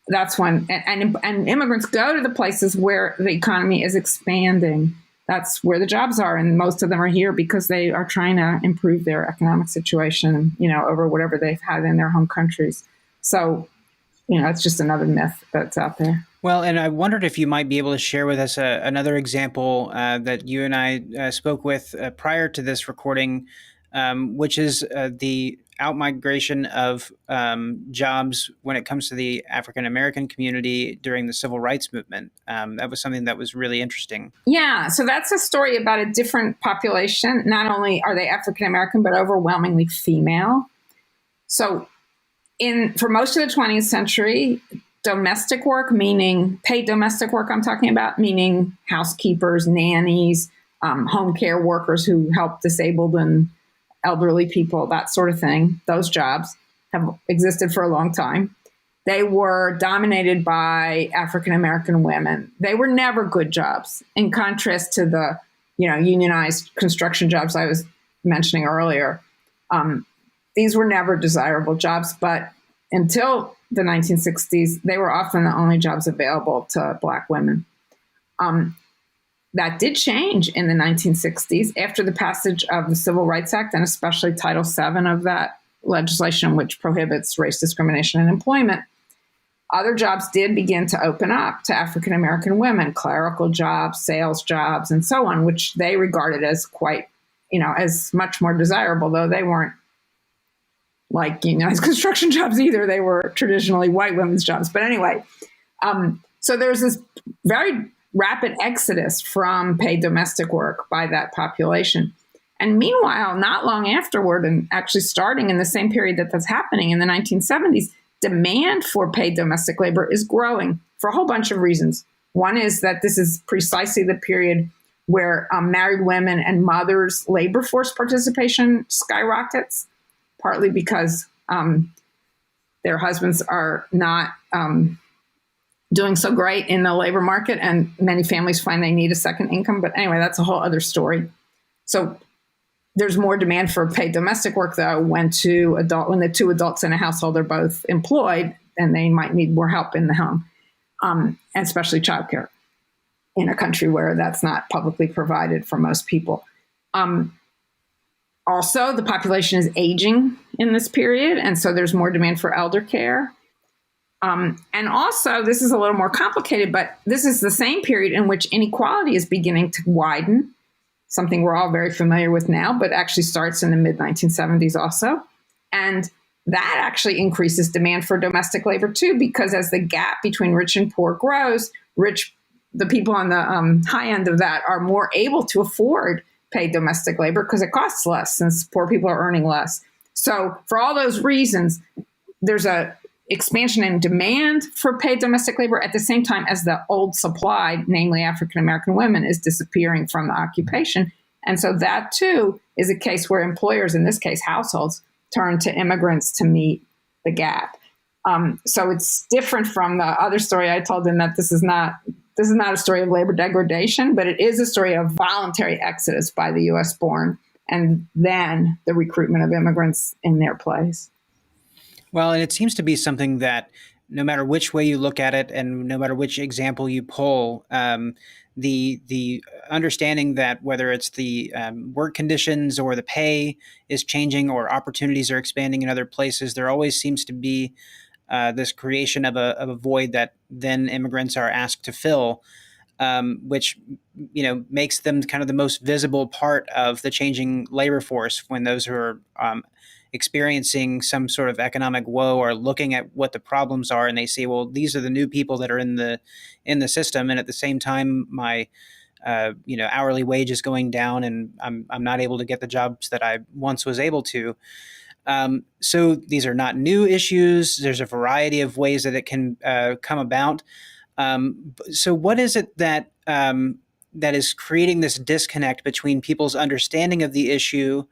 That's when, and immigrants go to the places where the economy is expanding. That's where the jobs are. And most of them are here because they are trying to improve their economic situation, over whatever they've had in their home countries. So, it's just another myth that's out there. Well, and I wondered if you might be able to share with us another example that you and I spoke with prior to this recording, which is the outmigration of jobs when it comes to the African American community during the civil rights movement. That was something that was really interesting. Yeah, so that's a story about a different population. Not only are they African American, but overwhelmingly female. So for most of the 20th century, domestic work, meaning paid domestic work I'm talking about, meaning housekeepers, nannies, home care workers who help disabled and elderly people, that sort of thing. Those jobs have existed for a long time. They were dominated by African American women. They were never good jobs, in contrast to the, unionized construction jobs I was mentioning earlier. These were never desirable jobs, but until the 1960s, they were often the only jobs available to Black women. That did change in the 1960s after the passage of the Civil Rights Act, and especially Title VII of that legislation, which prohibits race discrimination in employment. Other jobs did begin to open up to African American women, clerical jobs, sales jobs, and so on, which they regarded as quite, as much more desirable, though they weren't like unionized construction jobs either. They were traditionally white women's jobs. But anyway, so there's this very rapid exodus from paid domestic work by that population. And meanwhile, not long afterward, and actually starting in the same period that's happening in the 1970s, demand for paid domestic labor is growing for a whole bunch of reasons. One is that this is precisely the period where married women and mothers' labor force participation skyrockets, partly because their husbands are not doing so great in the labor market, and many families find they need a second income. But anyway, that's a whole other story. So there's more demand for paid domestic work, though, when the two adults in a household are both employed, and they might need more help in the home, and especially childcare in a country where that's not publicly provided for most people. Also, the population is aging in this period, and so there's more demand for elder care. And also, this is a little more complicated, but this is the same period in which inequality is beginning to widen, something we're all very familiar with now, but actually starts in the mid-1970s also. And that actually increases demand for domestic labor too, because as the gap between rich and poor grows, the people on the high end of that are more able to afford paid domestic labor because it costs less since poor people are earning less. So for all those reasons, there's a expansion in demand for paid domestic labor at the same time as the old supply, namely African-American women, is disappearing from the occupation. And so that too is a case where employers, in this case households, turn to immigrants to meet the gap. So it's different from the other story I told in that this is not a story of labor degradation, but it is a story of voluntary exodus by the U.S. born, and then the recruitment of immigrants in their place. Well, and it seems to be something that no matter which way you look at it and no matter which example you pull, the understanding that whether it's the work conditions or the pay is changing or opportunities are expanding in other places, there always seems to be this creation of a void that then immigrants are asked to fill. which makes them kind of the most visible part of the changing labor force when those who are experiencing some sort of economic woe are looking at what the problems are, and they see, well, these are the new people that are in the system, and at the same time, my hourly wage is going down, and I'm not able to get the jobs that I once was able to. So these are not new issues. There's a variety of ways that it can come about. So what is it that that is creating this disconnect between people's understanding of the issue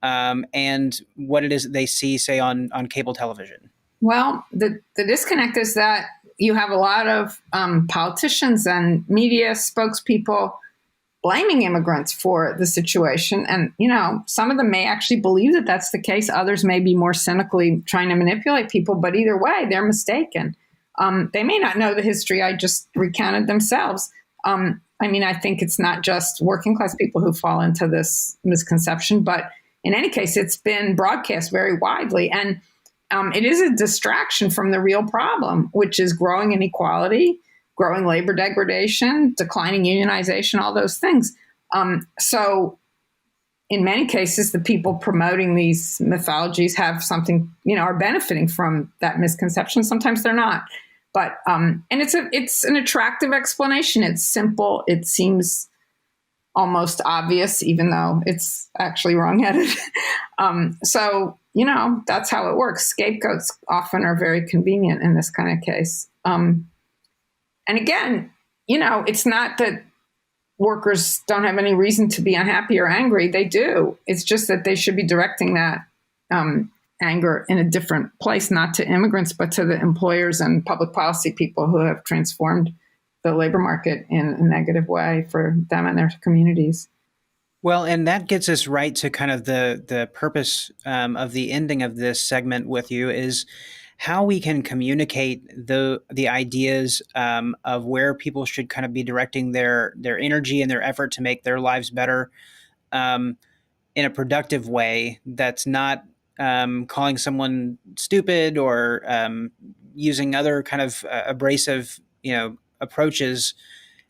and what it is that they see, say, on cable television? Well, the disconnect is that you have a lot of politicians and media spokespeople blaming immigrants for the situation. And, some of them may actually believe that that's the case. Others may be more cynically trying to manipulate people. But either way, they're mistaken. They may not know the history I just recounted themselves. I think it's not just working class people who fall into this misconception, but in any case, it's been broadcast very widely. And it is a distraction from the real problem, which is growing inequality, growing labor degradation, declining unionization, all those things. So in many cases, the people promoting these mythologies have something, are benefiting from that misconception. Sometimes they're not. But and it's an attractive explanation. It's simple. It seems almost obvious, even though it's actually wrongheaded. So, that's how it works. Scapegoats often are very convenient in this kind of case. And again, it's not that workers don't have any reason to be unhappy or angry. They do. It's just that they should be directing that anger in a different place, not to immigrants, but to the employers and public policy people who have transformed the labor market in a negative way for them and their communities. Well, and that gets us right to kind of the purpose of the ending of this segment with you is how we can communicate the ideas of where people should kind of be directing their energy and their effort to make their lives better in a productive way that's not calling someone stupid or using other kind of abrasive, approaches.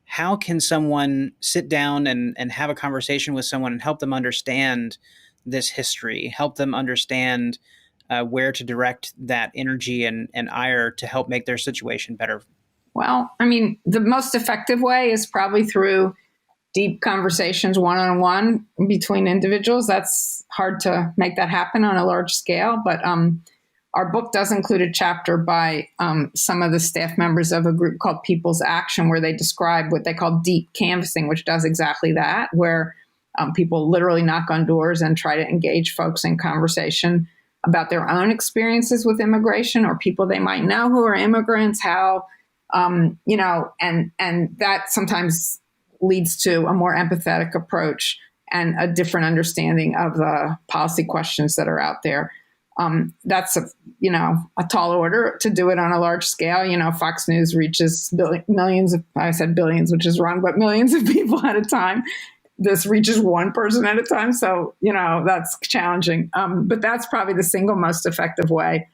How can someone sit down and have a conversation with someone and help them understand this history, help them understand where to direct that energy and ire to help make their situation better? Well, the most effective way is probably through deep conversations one-on-one between individuals. That's hard to make that happen on a large scale, but our book does include a chapter by some of the staff members of a group called People's Action, where they describe what they call deep canvassing, which does exactly that, where people literally knock on doors and try to engage folks in conversation about their own experiences with immigration or people they might know who are immigrants, how, and that sometimes leads to a more empathetic approach and a different understanding of the policy questions that are out there. That's a tall order to do it on a large scale. Fox News reaches millions of, I said billions, which is wrong, but millions of people at a time. This reaches one person at a time. So, that's challenging. But that's probably the single most effective way.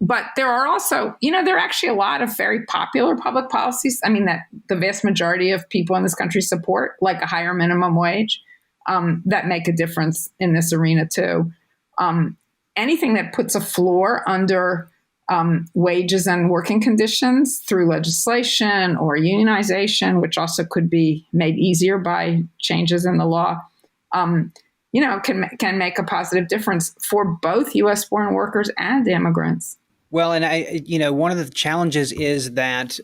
But there are also, there are actually a lot of very popular public policies. That the vast majority of people in this country support, like a higher minimum wage, that make a difference in this arena too. Anything that puts a floor under wages and working conditions through legislation or unionization, which also could be made easier by changes in the law, can make a positive difference for both U.S.-born workers and immigrants. Well, and one of the challenges is that,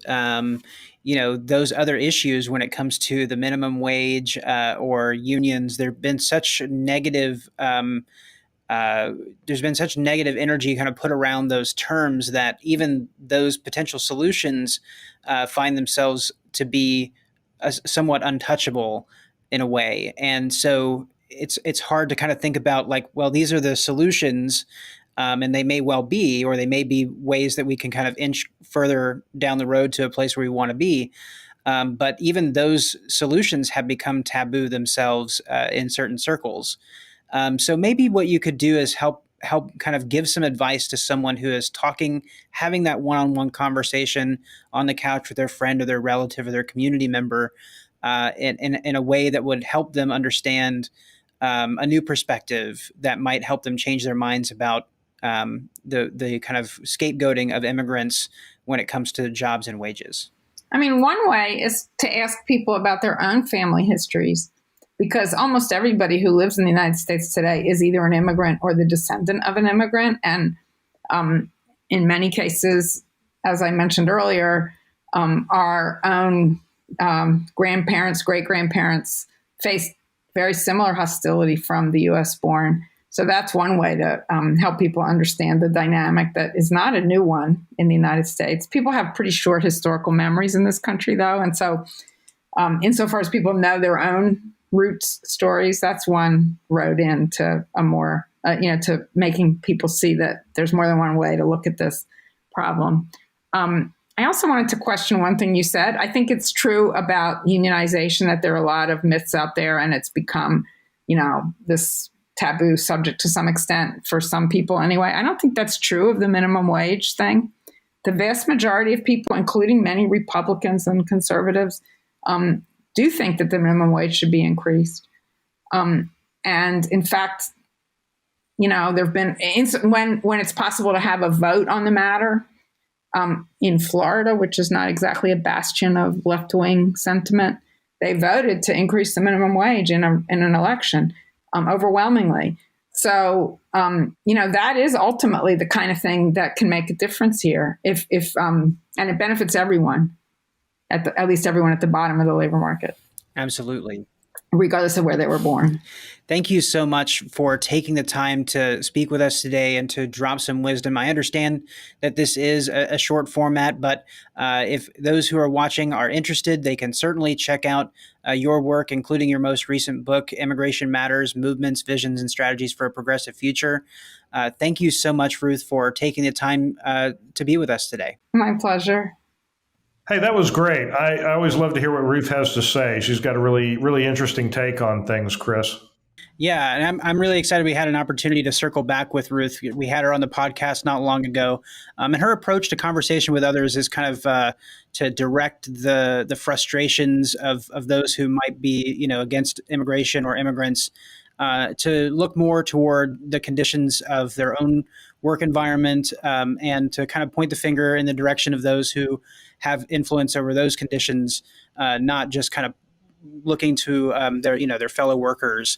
those other issues when it comes to the minimum wage or unions, there's been such negative energy kind of put around those terms that even those potential solutions find themselves to be somewhat untouchable in a way. And so it's hard to kind of think about these are the solutions. And they may well be, or they may be ways that we can kind of inch further down the road to a place where we want to be. But even those solutions have become taboo themselves in certain circles. So maybe what you could do is help help kind of give some advice to someone who is having that one-on-one conversation on the couch with their friend or their relative or their community member in a way that would help them understand a new perspective that might help them change their minds about the kind of scapegoating of immigrants when it comes to jobs and wages? I mean, one way is to ask people about their own family histories, because almost everybody who lives in the United States today is either an immigrant or the descendant of an immigrant. And in many cases, as I mentioned earlier, our own grandparents, great-grandparents faced very similar hostility from the U.S. born. So that's one way to help people understand the dynamic that is not a new one in the United States. People have pretty short historical memories in this country, though. And so insofar as people know their own roots stories, that's one road into a more, to making people see that there's more than one way to look at this problem. I also wanted to question one thing you said. I think it's true about unionization that there are a lot of myths out there, and it's become, this taboo subject to some extent for some people anyway. I don't think that's true of the minimum wage thing. The vast majority of people, including many Republicans and conservatives, do think that the minimum wage should be increased. And in fact, there have been when it's possible to have a vote on the matter in Florida, which is not exactly a bastion of left-wing sentiment, they voted to increase the minimum wage in an election. Overwhelmingly. So, that is ultimately the kind of thing that can make a difference here. If and it benefits everyone, at least everyone at the bottom of the labor market. Absolutely. Regardless of where they were born. Thank you so much for taking the time to speak with us today and to drop some wisdom. I understand that this is a short format, but if those who are watching are interested, they can certainly check out your work, including your most recent book, Immigration Matters: Movements, Visions, and Strategies for a Progressive Future. Thank you so much, Ruth, for taking the time to be with us today. My pleasure. Hey, that was great. I always love to hear what Ruth has to say. She's got a really, really interesting take on things, Chris. Yeah, and I'm really excited we had an opportunity to circle back with Ruth. We had her on the podcast not long ago. And her approach to conversation with others is kind of to direct the frustrations of those who might be, against immigration or immigrants, to look more toward the conditions of their own work environment, and to kind of point the finger in the direction of those who have influence over those conditions, not just kind of looking to their fellow workers.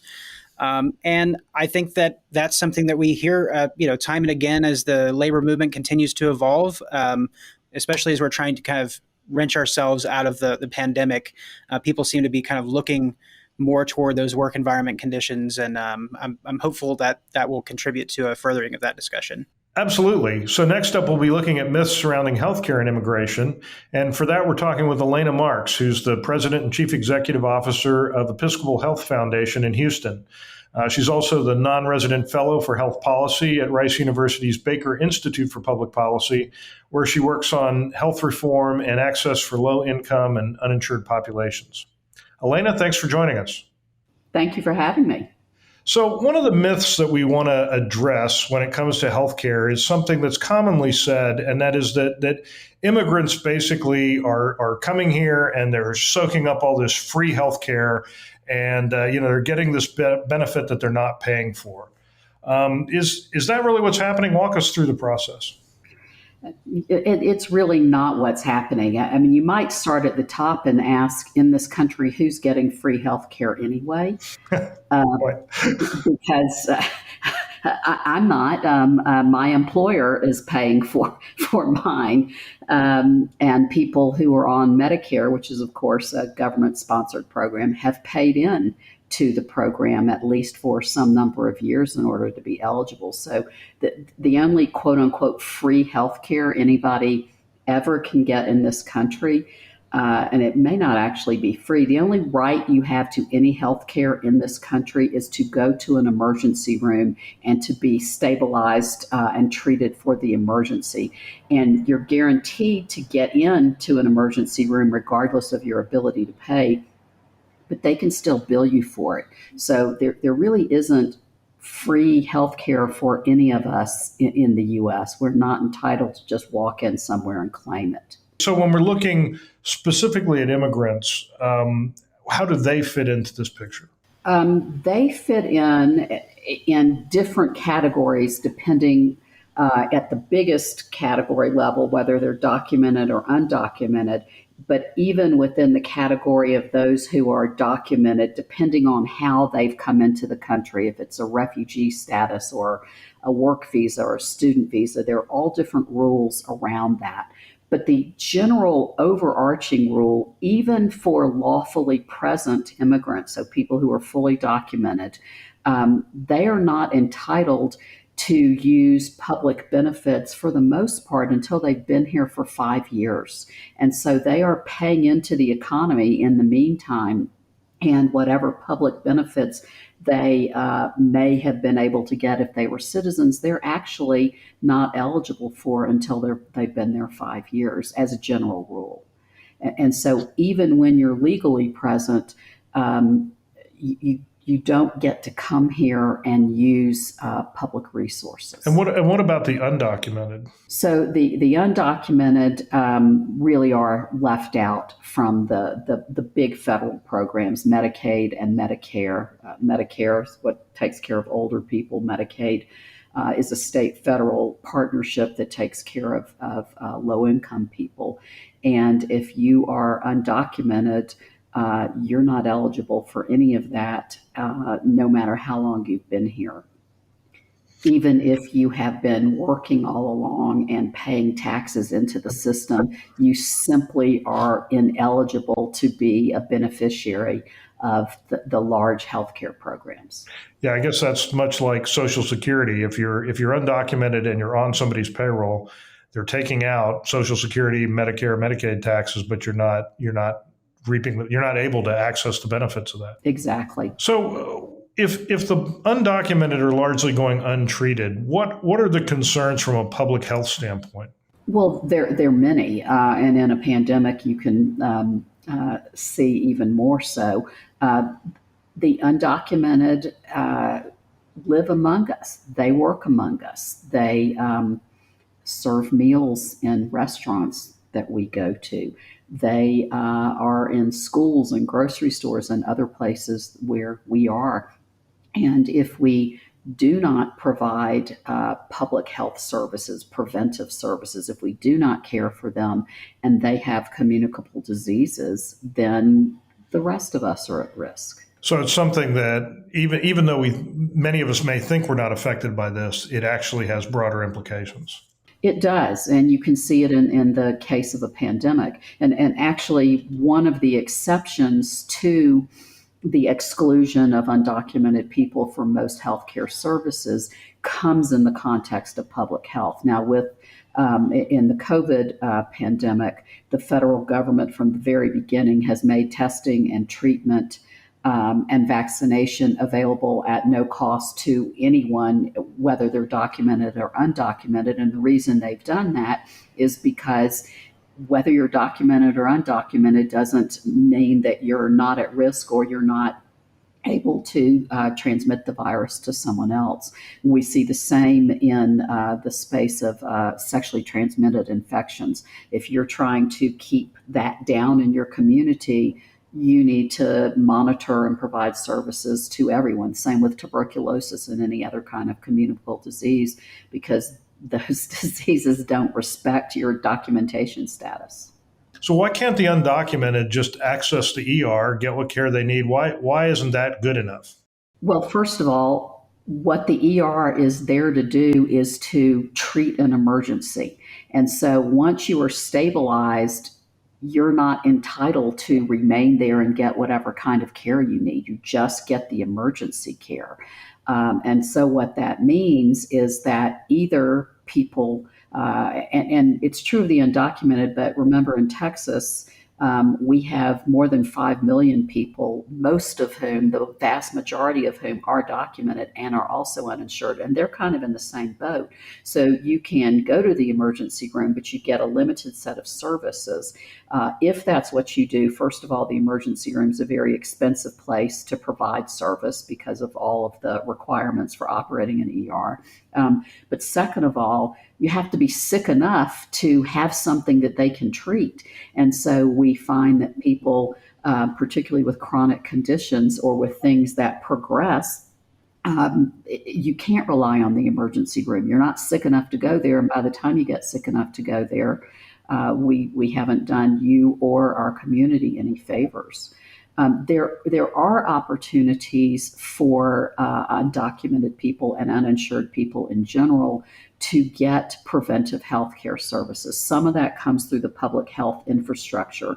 And I think that that's something that we hear, time and again as the labor movement continues to evolve, especially as we're trying to kind of wrench ourselves out of the pandemic. People seem to be kind of looking more toward those work environment conditions. And I'm hopeful that will contribute to a furthering of that discussion. Absolutely. So next up, we'll be looking at myths surrounding healthcare and immigration. And for that, we're talking with Elena Marks, who's the president and chief executive officer of Episcopal Health Foundation in Houston. She's also the non-resident fellow for health policy at Rice University's Baker Institute for Public Policy, where she works on health reform and access for low-income and uninsured populations. Elena, thanks for joining us. Thank you for having me. So one of the myths that we want to address when it comes to healthcare is something that's commonly said, and that is that immigrants basically are coming here and they're soaking up all this free healthcare, and they're getting this benefit that they're not paying for. Is that really what's happening? Walk us through the process. It's really not what's happening. I mean, you might start at the top and ask, in this country, who's getting free health care anyway? Because I'm not. My employer is paying for mine. And people who are on Medicare, which is, of course, a government-sponsored program, have paid in to the program at least for some number of years in order to be eligible. So the only quote unquote free health care anybody ever can get in this country, and it may not actually be free, the only right you have to any health care in this country is to go to an emergency room and to be stabilized and treated for the emergency. And you're guaranteed to get into an emergency room regardless of your ability to pay, but they can still bill you for it. So there really isn't free health care for any of us in the U.S. We're not entitled to just walk in somewhere and claim it. So when we're looking specifically at immigrants, how do they fit into this picture? They fit in different categories depending at the biggest category level, whether they're documented or undocumented. But even within the category of those who are documented, depending on how they've come into the country, if it's a refugee status or a work visa or a student visa, there are all different rules around that. But the general overarching rule, even for lawfully present immigrants, so people who are fully documented, they are not entitled to use public benefits for the most part until they've been here for 5 years. And so they are paying into the economy in the meantime, and whatever public benefits they may have been able to get if they were citizens, they're actually not eligible for until they've been there 5 years as a general rule. And so even when you're legally present, you don't get to come here and use public resources. And what about the undocumented? So the undocumented really are left out from the big federal programs, Medicaid and Medicare. Medicare is what takes care of older people. Medicaid is a state-federal partnership that takes care of low-income people. And if you are undocumented, you're not eligible for any of that, no matter how long you've been here. Even if you have been working all along and paying taxes into the system, you simply are ineligible to be a beneficiary of the large healthcare programs. Yeah, I guess that's much like Social Security. If you're undocumented and you're on somebody's payroll, they're taking out Social Security, Medicare, Medicaid taxes, but you're not able to access the benefits of that. Exactly. So if the undocumented are largely going untreated, what are the concerns from a public health standpoint? Well, there are many, and in a pandemic, you can see even more so. The undocumented live among us. They work among us. They serve meals in restaurants that we go to. They are in schools and grocery stores and other places where we are. And if we do not provide public health services, preventive services, if we do not care for them and they have communicable diseases, then the rest of us are at risk. So it's something that even though many of us may think we're not affected by this, it actually has broader implications. It does, and you can see it in the case of a pandemic. And actually, one of the exceptions to the exclusion of undocumented people from most healthcare services comes in the context of public health. Now, in the COVID pandemic, the federal government from the very beginning has made testing and treatment and vaccination available at no cost to anyone, whether they're documented or undocumented. And the reason they've done that is because whether you're documented or undocumented doesn't mean that you're not at risk or you're not able to transmit the virus to someone else. We see the same in the space of sexually transmitted infections. If you're trying to keep that down in your community, you need to monitor and provide services to everyone. Same with tuberculosis and any other kind of communicable disease, because those diseases don't respect your documentation status. So why can't the undocumented just access the ER, get what care they need? Why isn't that good enough? Well, first of all, what the ER is there to do is to treat an emergency. And so once you are stabilized, you're not entitled to remain there and get whatever kind of care you need. You just get the emergency care. And so what that means is that either people, and it's true of the undocumented, but remember in Texas, We have more than 5 million people, most of whom, the vast majority of whom, are documented and are also uninsured. And they're kind of in the same boat. So you can go to the emergency room, but you get a limited set of services. If that's what you do, first of all, the emergency room is a very expensive place to provide service because of all of the requirements for operating an ER. But second of all, you have to be sick enough to have something that they can treat. And so we find that people, particularly with chronic conditions or with things that progress, you can't rely on the emergency room. You're not sick enough to go there. And by the time you get sick enough to go there, we haven't done you or our community any favors. There are opportunities for undocumented people and uninsured people in general to get preventive health care services. Some of that comes through the public health infrastructure,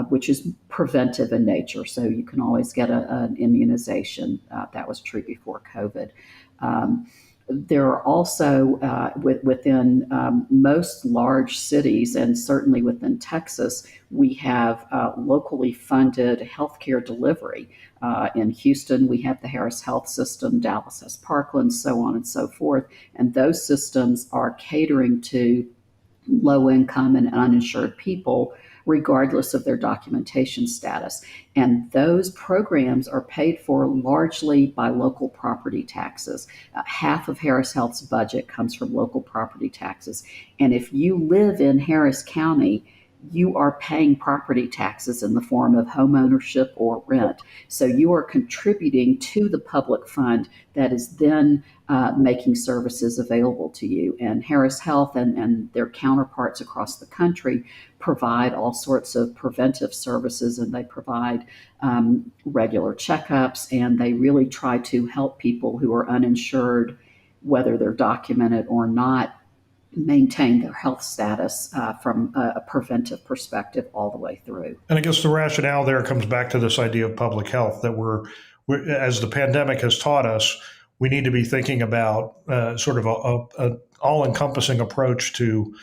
which is preventive in nature. So you can always get an immunization. That was true before COVID. There are also within most large cities, and certainly within Texas, we have locally funded healthcare delivery. In Houston, we have the Harris Health System, Dallas has Parkland, so on and so forth. And those systems are catering to low income and uninsured people, regardless of their documentation status. And those programs are paid for largely by local property taxes. Half of Harris Health's budget comes from local property taxes. And if you live in Harris County, you are paying property taxes in the form of home ownership or rent. So you are contributing to the public fund that is then making services available to you. And Harris Health and their counterparts across the country provide all sorts of preventive services, and they provide regular checkups, and they really try to help people who are uninsured, whether they're documented or not, maintain their health status from a preventive perspective all the way through. And I guess the rationale there comes back to this idea of public health, that we're as the pandemic has taught us, we need to be thinking about sort of a all-encompassing approach to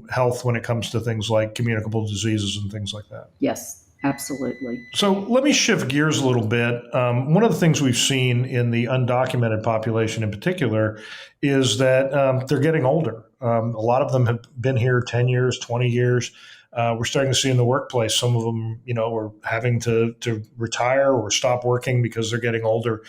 health when it comes to things like communicable diseases and things like that. Yes, absolutely. So let me shift gears a little bit. One of the things we've seen in the undocumented population in particular is that they're getting older. A lot of them have been here 10 years, 20 years. We're starting to see in the workplace, some of them, are having to retire or stop working because they're getting older.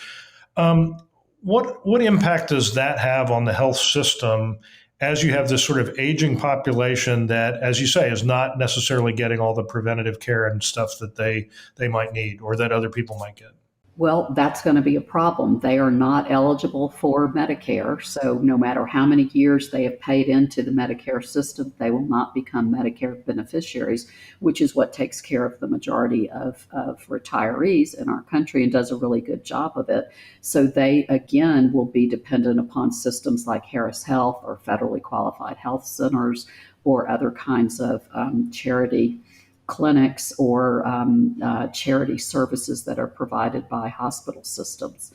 What impact does that have on the health system as you have this sort of aging population that, as you say, is not necessarily getting all the preventative care and stuff that they might need or that other people might get? Well, that's going to be a problem. They are not eligible for Medicare. So no matter how many years they have paid into the Medicare system, they will not become Medicare beneficiaries, which is what takes care of the majority of retirees in our country and does a really good job of it. So they, again, will be dependent upon systems like Harris Health or federally qualified health centers or other kinds of charity clinics or charity services that are provided by hospital systems.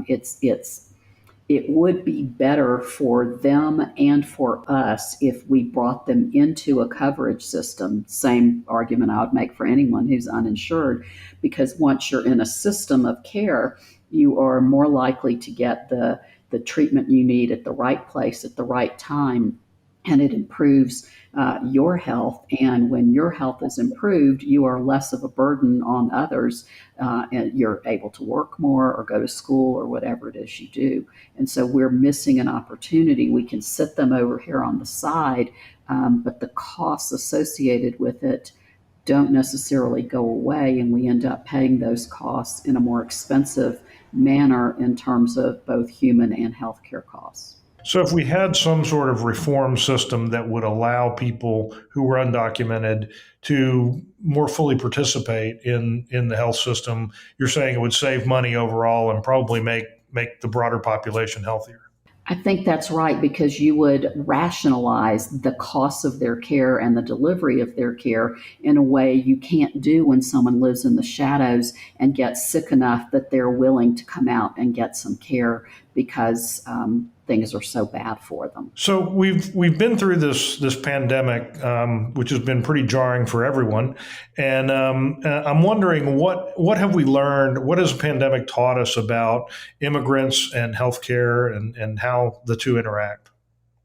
It would be better for them and for us if we brought them into a coverage system. Same argument I would make for anyone who's uninsured, because once you're in a system of care, you are more likely to get the treatment you need at the right place at the right time, and it improves your health. And when your health is improved, you are less of a burden on others, and you're able to work more or go to school or whatever it is you do. And so we're missing an opportunity. We can sit them over here on the side, but the costs associated with it don't necessarily go away, and we end up paying those costs in a more expensive manner in terms of both human and healthcare costs. So if we had some sort of reform system that would allow people who were undocumented to more fully participate in the health system, you're saying it would save money overall and probably make the broader population healthier. I think that's right, because you would rationalize the costs of their care and the delivery of their care in a way you can't do when someone lives in the shadows and gets sick enough that they're willing to come out and get some care because things are so bad for them. So we've been through this pandemic, which has been pretty jarring for everyone, and I'm wondering what have we learned? What has the pandemic taught us about immigrants and healthcare and how the two interact?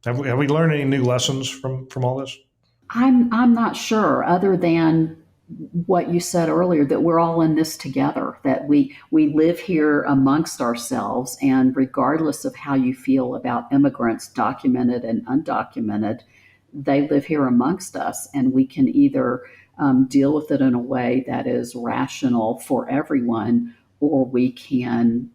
Have we learned any new lessons from all this? I'm not sure, other than what you said earlier, that we're all in this together, that we live here amongst ourselves, and regardless of how you feel about immigrants, documented and undocumented, they live here amongst us, and we can either deal with it in a way that is rational for everyone, or we can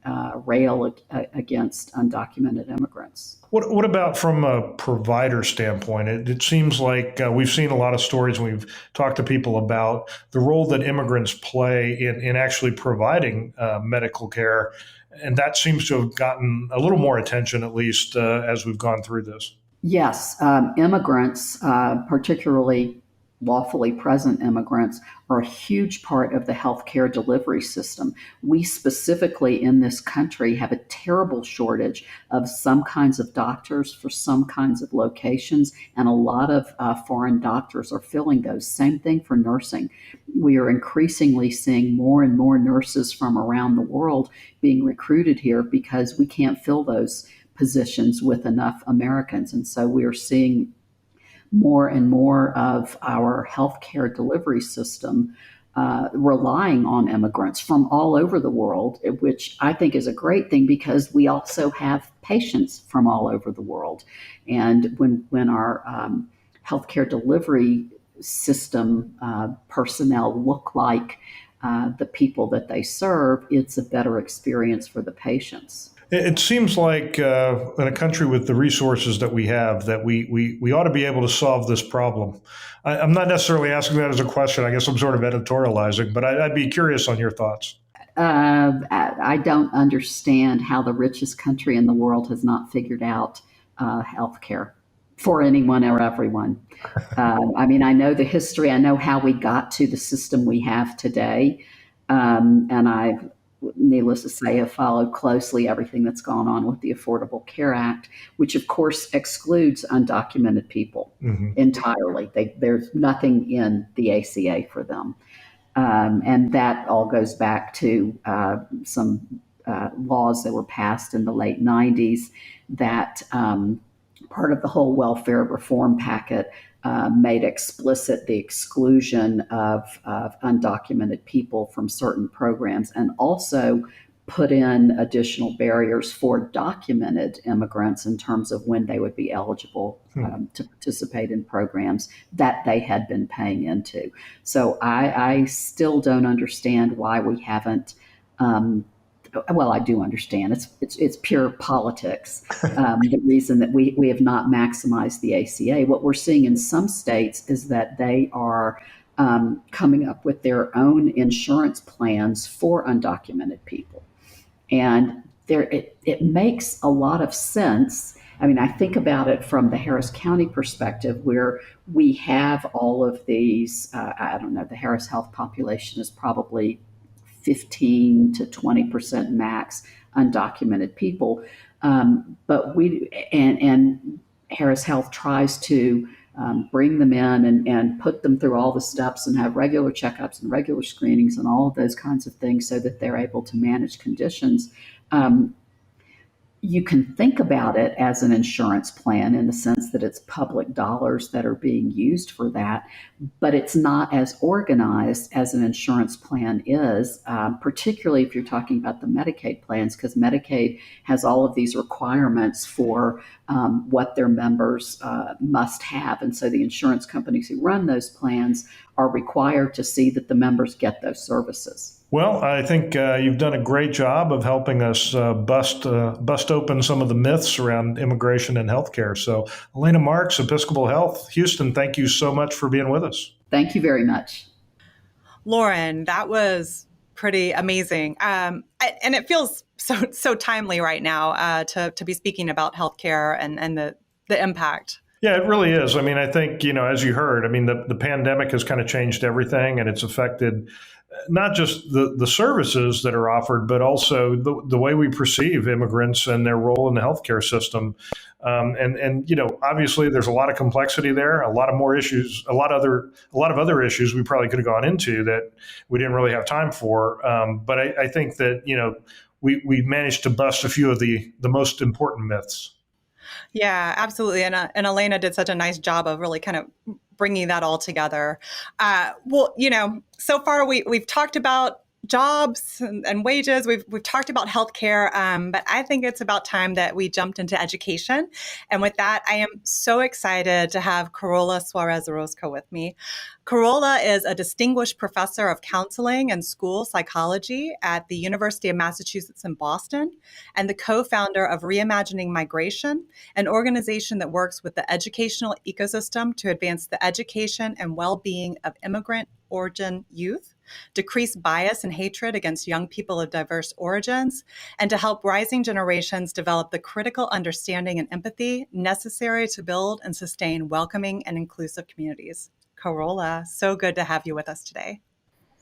rail against undocumented immigrants. What about from a provider standpoint? It seems like we've seen a lot of stories, and we've talked to people about the role that immigrants play in actually providing medical care, and that seems to have gotten a little more attention, at least as we've gone through this. Yes, immigrants, particularly lawfully present immigrants, are a huge part of the healthcare delivery system. We specifically in this country have a terrible shortage of some kinds of doctors for some kinds of locations, and a lot of foreign doctors are filling those. Same thing for nursing. We are increasingly seeing more and more nurses from around the world being recruited here because we can't fill those positions with enough Americans. And so we are seeing more and more of our healthcare delivery system relying on immigrants from all over the world, which I think is a great thing because we also have patients from all over the world. And when our healthcare delivery system personnel look like the people that they serve, it's a better experience for the patients. It seems like in a country with the resources that we have, that we ought to be able to solve this problem. I'm not necessarily asking that as a question. I guess I'm sort of editorializing, but I'd be curious on your thoughts. I don't understand how the richest country in the world has not figured out healthcare for anyone or everyone. I mean, I know the history. I know how we got to the system we have today, and needless to say, have followed closely everything that's gone on with the Affordable Care Act, which of course excludes undocumented people entirely. There's nothing in the ACA for them. And that all goes back to some laws that were passed in the late 90s that part of the whole welfare reform packet made explicit the exclusion of undocumented people from certain programs, and also put in additional barriers for documented immigrants in terms of when they would be eligible to participate in programs that they had been paying into. So I still don't understand why we haven't. Well, I do understand. It's pure politics. The reason that we have not maximized the ACA. What we're seeing in some states is that they are coming up with their own insurance plans for undocumented people, and it makes a lot of sense. I mean, I think about it from the Harris County perspective, where we have all of these. I don't know. The Harris Health population is probably 15 to 20% max undocumented people. But Harris Health tries to bring them in and put them through all the steps and have regular checkups and regular screenings and all of those kinds of things so that they're able to manage conditions. You can think about it as an insurance plan in the sense that it's public dollars that are being used for that, but it's not as organized as an insurance plan is, particularly if you're talking about the Medicaid plans, because Medicaid has all of these requirements for what their members must have. And so the insurance companies who run those plans are required to see that the members get those services. Well, I think you've done a great job of helping us bust open some of the myths around immigration and healthcare. So, Elena Marks, Episcopal Health, Houston, thank you so much for being with us. Thank you very much. Lauren, that was pretty amazing. And it feels so timely right now to be speaking about healthcare and the impact. Yeah, it really is. I mean, I think, as you heard, I mean, the pandemic has kind of changed everything, and it's affected not just the services that are offered, but also the way we perceive immigrants and their role in the healthcare system. And obviously there's a lot of complexity there, a lot of more issues, a lot of other issues we probably could have gone into that we didn't really have time for. But I think that, we managed to bust a few of the most important myths. Yeah, absolutely. And Elena did such a nice job of really kind of bringing that all together. Well, so far we've talked about jobs and wages. We've talked about healthcare, but I think it's about time that we jumped into education. And with that, I am so excited to have Carola Suarez Orozco with me. Carola is a distinguished professor of counseling and school psychology at the University of Massachusetts in Boston, and the co-founder of Reimagining Migration, an organization that works with the educational ecosystem to advance the education and well-being of immigrant origin youth, decrease bias and hatred against young people of diverse origins, and to help rising generations develop the critical understanding and empathy necessary to build and sustain welcoming and inclusive communities. Carola, so good to have you with us today.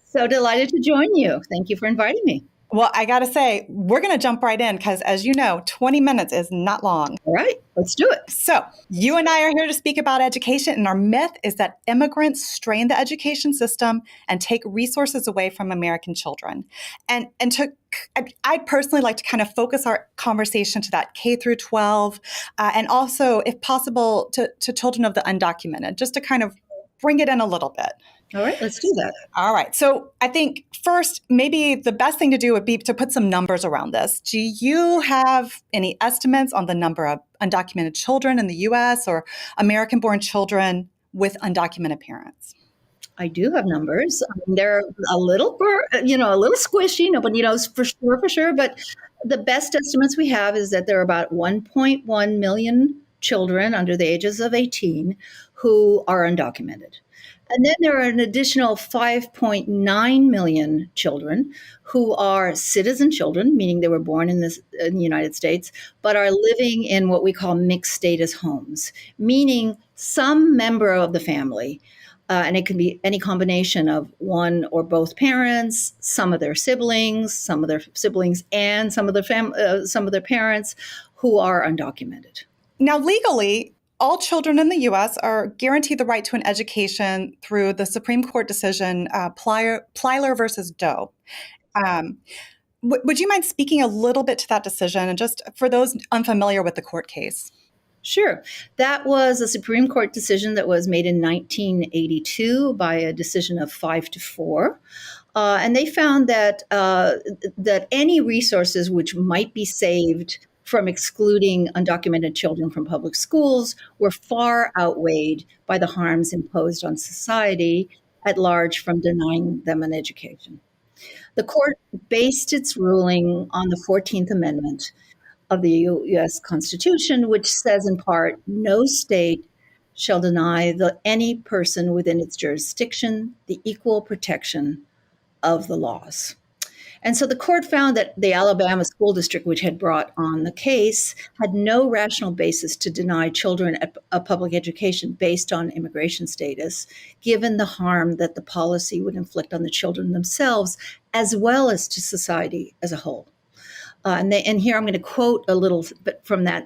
So delighted to join you. Thank you for inviting me. Well, I got to say, we're going to jump right in because, as you know, 20 minutes is not long. All right, let's do it. So you and I are here to speak about education, and our myth is that immigrants strain the education system and take resources away from American children. I'd personally like to kind of focus our conversation to that K through 12, and also, if possible, to children of the undocumented, just to kind of bring it in a little bit. All right, let's do that. All right. So I think first, maybe the best thing to do would be to put some numbers around this. Do you have any estimates on the number of undocumented children in the U.S. or American-born children with undocumented parents? I do have numbers. They're a little squishy. Nobody knows for sure. But the best estimates we have is that there are about 1.1 million children under the ages of 18 who are undocumented. And then there are an additional 5.9 million children who are citizen children, meaning they were born in the United States, but are living in what we call mixed status homes, meaning some member of the family, and it can be any combination of one or both parents, some of their siblings, and some of their parents who are undocumented. Now, legally, all children in the U.S. are guaranteed the right to an education through the Supreme Court decision, Plyler versus Doe. Would you mind speaking a little bit to that decision, and just for those unfamiliar with the court case? Sure. That was a Supreme Court decision that was made in 1982 by a decision of 5-4. And they found that any resources which might be saved from excluding undocumented children from public schools were far outweighed by the harms imposed on society at large from denying them an education. The court based its ruling on the 14th Amendment of the U.S. Constitution, which says in part, no state shall deny any person within its jurisdiction the equal protection of the laws. And so the court found that the Alabama school district, which had brought on the case, had no rational basis to deny children a public education based on immigration status, given the harm that the policy would inflict on the children themselves, as well as to society as a whole. And here I'm going to quote a little bit from that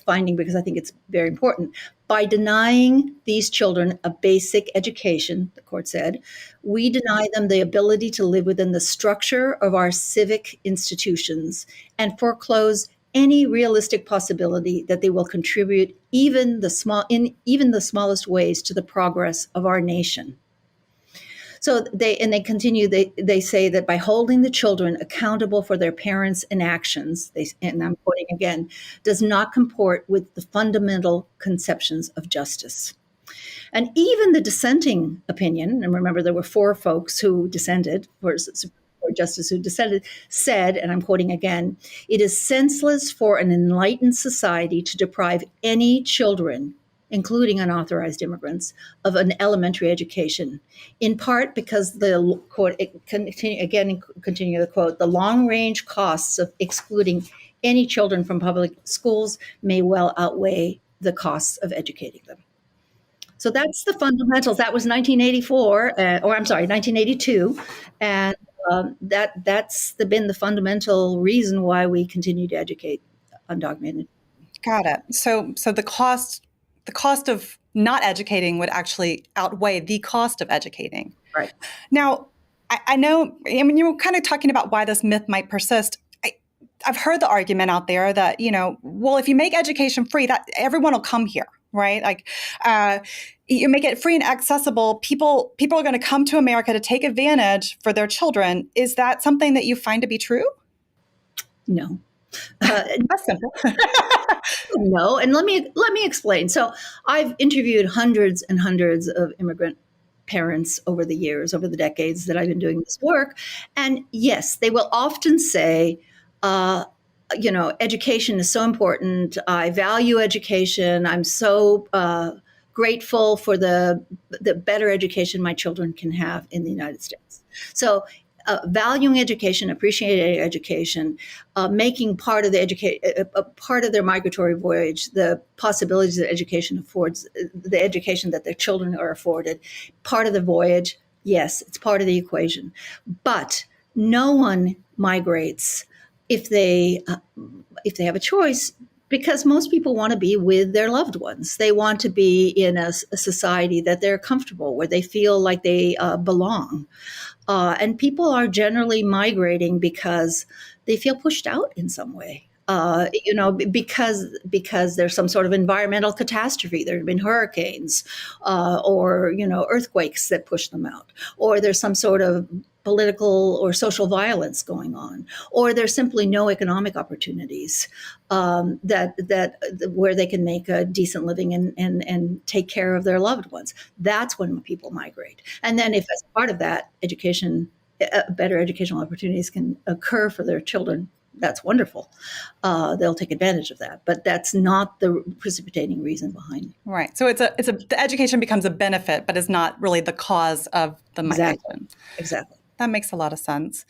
finding because I think it's very important. By denying these children a basic education, the court said, we deny them the ability to live within the structure of our civic institutions and foreclose any realistic possibility that they will contribute in the smallest ways to the progress of our nation. So they continue, they say that by holding the children accountable for their parents' inactions, and I'm quoting again, does not comport with the fundamental conceptions of justice. And even the dissenting opinion, and remember there were 4 folks who dissented, or justice who dissented, said, and I'm quoting again, it is senseless for an enlightened society to deprive any children, including unauthorized immigrants, of an elementary education, in part because the quote, continue the quote, the long-range costs of excluding any children from public schools may well outweigh the costs of educating them. So that's the fundamentals. That was 1984, or I'm sorry, 1982, and been the fundamental reason why we continue to educate undocumented. Got it. So the cost of not educating would actually outweigh the cost of educating. Right. Now, I know, I mean, you were kind of talking about why this myth might persist. I've heard the argument out there that, well, if you make education free, that everyone will come here, right? Like, you make it free and accessible. People are going to come to America to take advantage for their children. Is that something that you find to be true? No. That's simple. No, and let me explain. So I've interviewed hundreds and hundreds of immigrant parents over the years, over the decades that I've been doing this work, and yes, they will often say, education is so important. I value education. I'm so grateful for the better education my children can have in the United States. So valuing education, appreciating education, making part of part of their migratory voyage, the possibilities that education affords, the education that their children are afforded, part of the voyage. Yes, it's part of the equation, but no one migrates if they have a choice, because most people want to be with their loved ones. They want to be in a society that they're comfortable, where they feel like they belong. And people are generally migrating because they feel pushed out in some way. Because there's some sort of environmental catastrophe. There have been hurricanes, or earthquakes that push them out, or there's some sort of political or social violence going on, or there's simply no economic opportunities that where they can make a decent living and take care of their loved ones. That's when people migrate. And then, if as part of that, better educational opportunities can occur for their children, that's wonderful. They'll take advantage of that, but that's not the precipitating reason behind it. Right. So the education becomes a benefit, but is not really the cause of the migration. Exactly. That makes a lot of sense.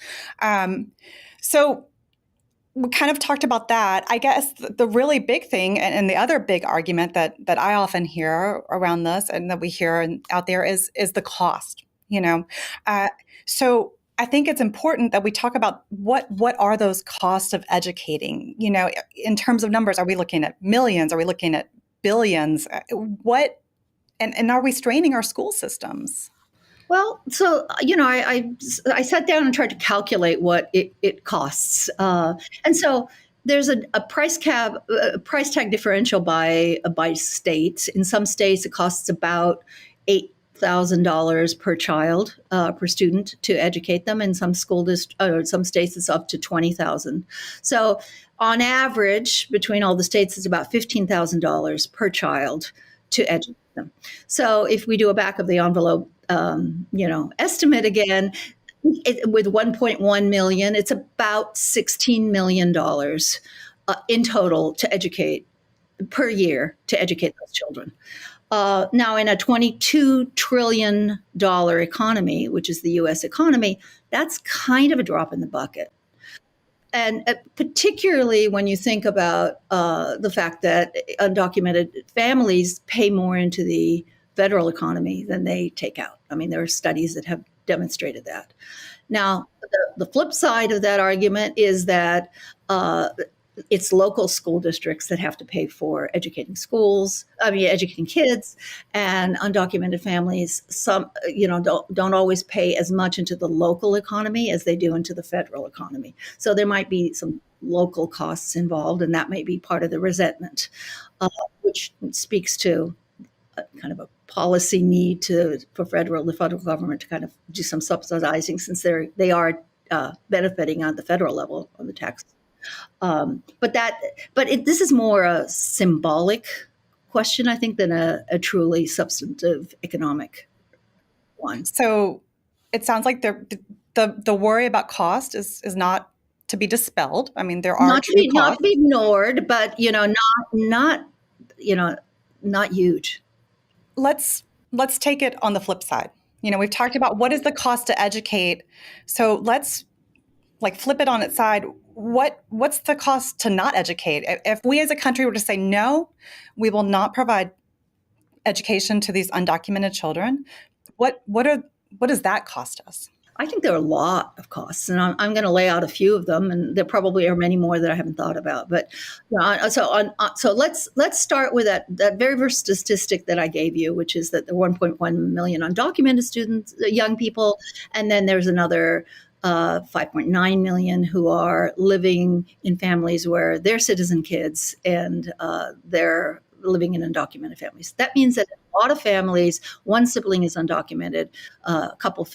So we kind of talked about that. I guess the really big thing, and the other big argument that I often hear around this, and that we hear out there, is the cost. So I think it's important that we talk about what are those costs of educating. In terms of numbers, are we looking at millions? Are we looking at billions? And are we straining our school systems? Well, so, I sat down and tried to calculate what it costs. And so there's a price tag differential by state. In some states, it costs about $8,000 per child, per student, to educate them. In some some states, it's up to $20,000. So on average, between all the states, it's about $15,000 per child to educate them. So if we do a back of the envelope estimate again, with 1.1 million, it's about $16 million in total to educate per year to educate those children. Now, in a $22 trillion economy, which is the U.S. economy, that's kind of a drop in the bucket. And particularly when you think about the fact that undocumented families pay more into the federal economy than they take out. I mean, there are studies that have demonstrated that. Now, the flip side of that argument is that it's local school districts that have to pay for educating kids, and undocumented families, don't always pay as much into the local economy as they do into the federal economy. So there might be some local costs involved, and that may be part of the resentment, which speaks to kind of a policy need for the federal government to kind of do some subsidizing, since they are benefiting on the federal level on the tax. This is more a symbolic question, I think, than a truly substantive economic one. So it sounds like the worry about cost is not to be dispelled. I mean, there are not to be ignored, but not huge. Let's take it on the flip side. We've talked about what is the cost to educate. So let's flip it on its side. What's the cost to not educate? If we as a country were to say, no, we will not provide education to these undocumented children. What does that cost us? I think there are a lot of costs, and I'm going to lay out a few of them, and there probably are many more that I haven't thought about. But so let's start with that very first statistic that I gave you, which is that there are 1.1 million undocumented students, young people, and then there's another 5.9 million who are living in families where they're citizen kids and they're living in undocumented families. That means that a lot of families, one sibling is undocumented, a couple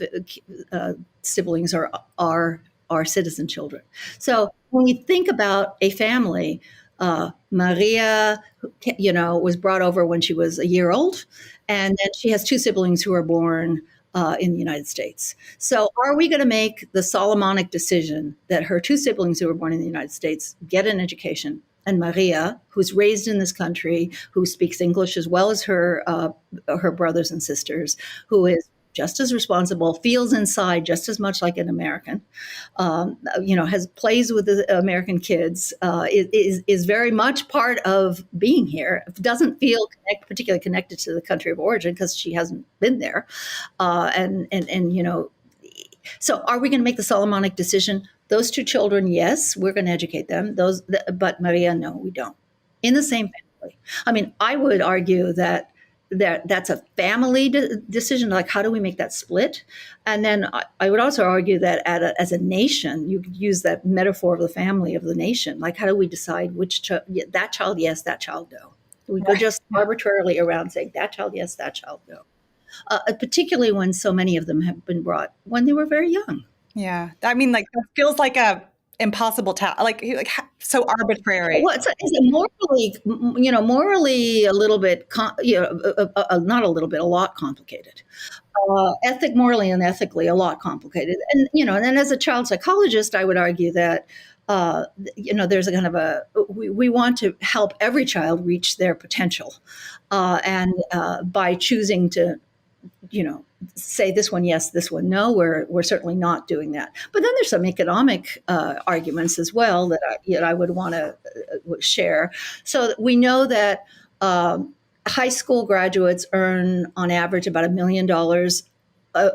siblings are citizen children. So when we think about a family, Maria, was brought over when she was a year old, and then she has two siblings who are born in the United States. So are we going to make the Solomonic decision that her two siblings who were born in the United States get an education, and Maria, who's raised in this country, who speaks English as well as her brothers and sisters, who is just as responsible, feels inside just as much like an American, plays with the American kids, is very much part of being here, doesn't feel particularly connected to the country of origin because she hasn't been there. So are we going to make the Solomonic decision? Those two children, yes, we're going to educate them. But Maria, no, we don't. In the same family. I mean, I would argue that's a family decision. Like, how do we make that split? And then I would also argue that as a nation, you could use that metaphor of the family of the nation. Like, how do we decide that child yes, that child no? We go just arbitrarily around saying that child yes, that child no. Particularly when so many of them have been brought when they were very young. Yeah, I mean, like, that feels like a impossible task, like so arbitrary. Well, it's morally a little bit, not a little bit, a lot complicated. Morally and ethically, a lot complicated. And then as a child psychologist, I would argue that there's a kind of we want to help every child reach their potential, and by choosing to say this one yes, this one no, we're certainly not doing that. But then there's some economic arguments as well that I would want to share. So we know that high school graduates earn on average about $1 million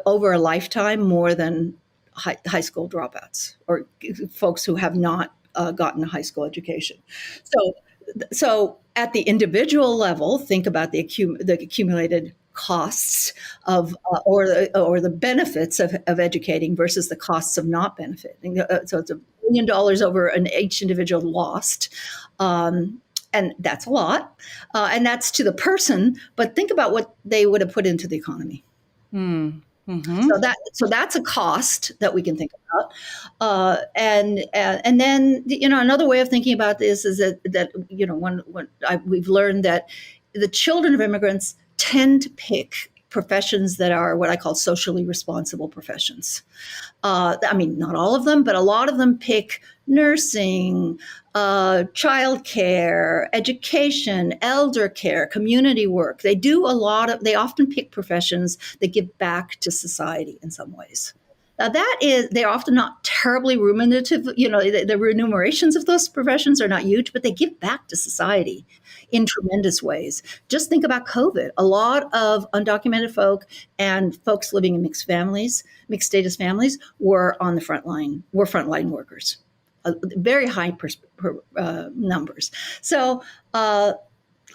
over a lifetime, more than high school dropouts or folks who have not gotten a high school education. So at the individual level, think about the accumulated costs of or the benefits of educating versus the costs of not benefiting. So it's $1 million over each individual lost. And that's a lot. And that's to the person, but think about what they would have put into the economy. Mm-hmm. So that's a cost that we can think about. And then, another way of thinking about this is that we've learned that the children of immigrants tend to pick professions that are what I call socially responsible professions. I mean, not all of them, but a lot of them pick nursing, childcare, education, elder care, community work. They they often pick professions that give back to society in some ways. Now they're often not terribly remunerative. The remunerations of those professions are not huge, but they give back to society in tremendous ways. Just think about COVID. A lot of undocumented folk and folks living in mixed status families were on the front line, were frontline workers, very high numbers. So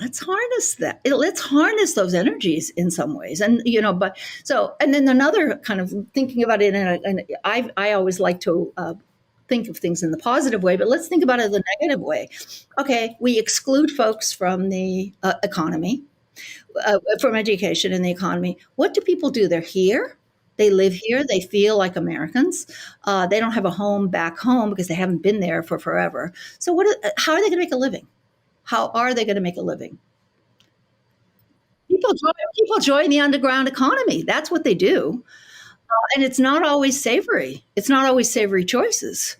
let's harness that. Let's harness those energies in some ways. And, and then another kind of thinking about it, and I always like to think of things in the positive way, but let's think about it in the negative way. Okay, we exclude folks from the economy, from education and the economy. What do people do? They're here. They live here. They feel like Americans. They don't have a home back home because they haven't been there for forever. So how are they going to make a living? How are they going to make a living? People join the underground economy. That's what they do. And it's not always savory. It's not always savory choices.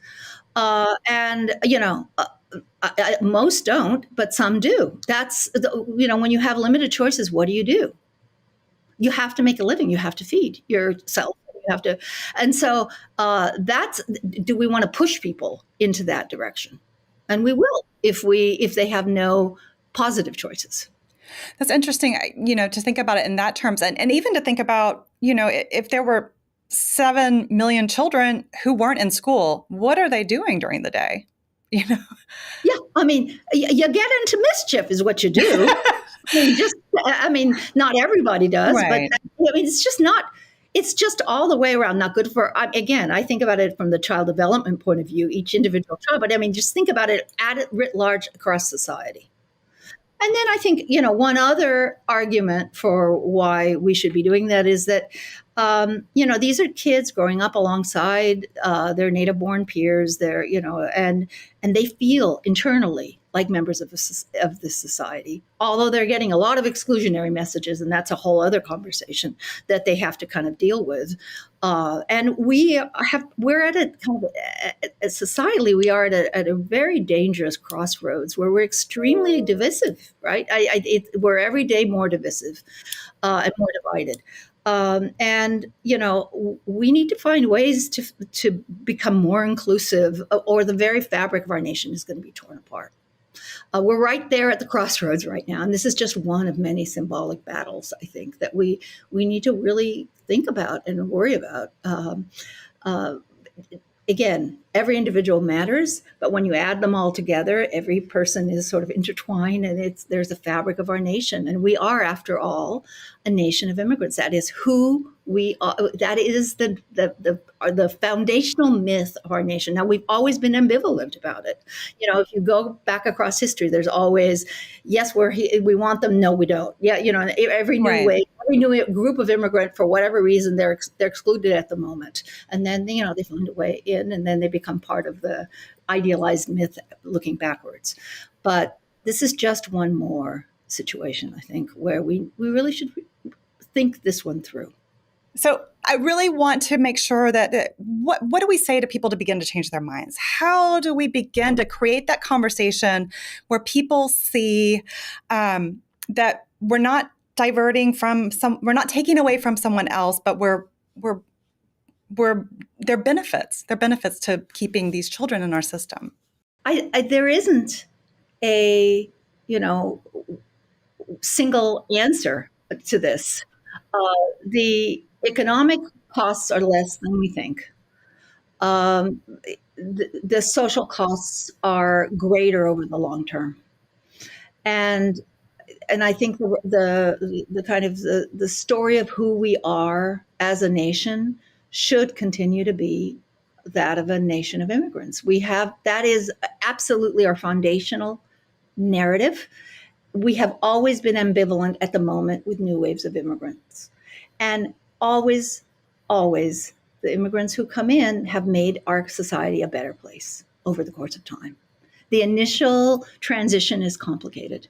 Most don't, but some do. That's, when you have limited choices, what do? You have to make a living. You have to feed yourself. You have to. And so do we want to push people into that direction? And we will if they have no positive choices. That's interesting, to think about it in that terms. And even to think about, if there were 7 million children who weren't in school, what are they doing during the day? Yeah, I mean, you get into mischief is what you do. Not everybody does, but Right. it's just all the way around not good for, again, I think about it from the child development point of view, each individual child, but just think about it at it writ large across society. And then I think, one other argument for why we should be doing that is that, these are kids growing up alongside their native born peers. And they feel internally like members of this society, although they're getting a lot of exclusionary messages, and that's a whole other conversation that they have to kind of deal with. And we're at a kind of societally, we are at a very dangerous crossroads where we're extremely divisive, right? We're every day more divisive and more divided. We need to find ways to become more inclusive, or the very fabric of our nation is going to be torn apart. We're right there at the crossroads right now, and this is just one of many symbolic battles, I think, that we need to really think about and worry about. Again, every individual matters, but when you add them all together, every person is sort of intertwined, and there's a fabric of our nation. And we are, after all, a nation of immigrants. That is who we are. That is the foundational myth of our nation. Now, we've always been ambivalent about it. If you go back across history, there's always, yes, we want them, no, we don't. Yeah, every new Right. way. Every new group of immigrant, for whatever reason, they're excluded at the moment, and then they find a way in, and then they become part of the idealized myth looking backwards. But this is just one more situation, I think, where we really should think this one through. So I really want to make sure that what do we say to people to begin to change their minds? How do we begin to create that conversation where people see that we're not diverting from we're not taking away from someone else, but we're their benefits to keeping these children in our system? There isn't a single answer to this. The economic costs are less than we think. The social costs are greater over the long term, and I think the kind of the story of who we are as a nation should continue to be that of a nation of immigrants. That is absolutely our foundational narrative. We have always been ambivalent at the moment with new waves of immigrants. And always, always, the immigrants who come in have made our society a better place over the course of time. The initial transition is complicated,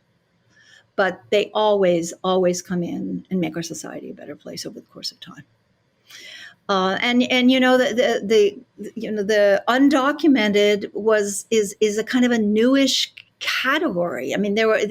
but they always, always come in and make our society a better place over the course of time. The undocumented is a kind of a newish category. I mean, there were in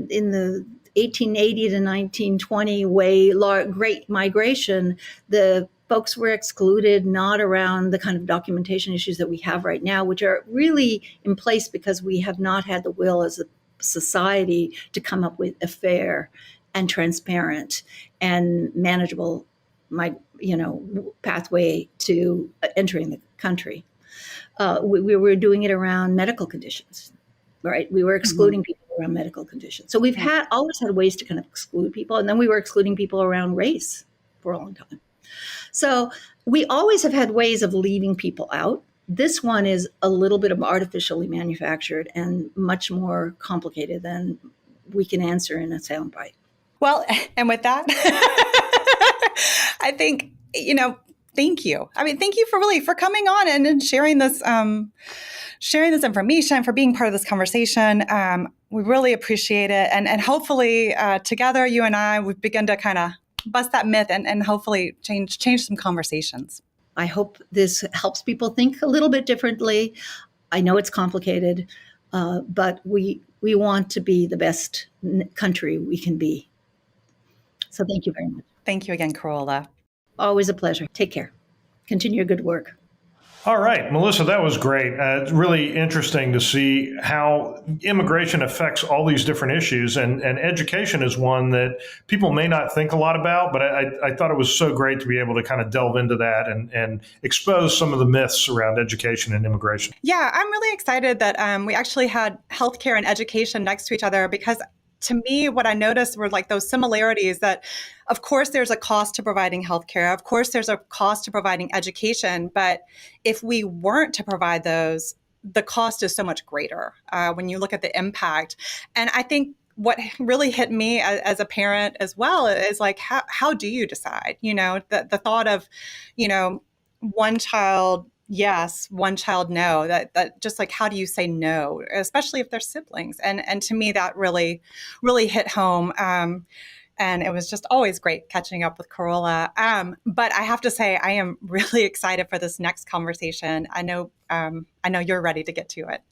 the 1880 to 1920 Great Migration, the folks were excluded not around the kind of documentation issues that we have right now, which are really in place because we have not had the will as a society to come up with a fair and transparent and manageable pathway to entering the country. We were doing it around medical conditions, right? We were excluding people around medical conditions. So we've always had ways to kind of exclude people. And then we were excluding people around race for a long time. So we always have had ways of leaving people out. This one is a little bit of artificially manufactured and much more complicated than we can answer in a soundbite. Well, and with that, I think, thank you. I mean, thank you for coming on and sharing this information, for being part of this conversation. We really appreciate it. And hopefully together, you and I, we've begun to kind of bust that myth and hopefully change some conversations. I hope this helps people think a little bit differently. I know it's complicated, but we want to be the best country we can be. So thank you very much. Thank you again, Carola. Always a pleasure. Take care. Continue your good work. All right, Melissa, that was great. It's really interesting to see how immigration affects all these different issues, and education is one that people may not think a lot about, but I thought it was so great to be able to kind of delve into that and expose some of the myths around education and immigration. Yeah, I'm really excited that we actually had healthcare and education next to each other, because to me, what I noticed were like those similarities that, of course, there's a cost to providing healthcare. Of course, there's a cost to providing education. But if we weren't to provide those, the cost is so much greater when you look at the impact. And I think what really hit me as a parent as well is like, how do you decide? The thought of, one child yes, one child no. That just like, how do you say no, especially if they're siblings? And to me, that really hit home. And it was just always great catching up with Corolla. But I have to say, I am really excited for this next conversation. I know you're ready to get to it.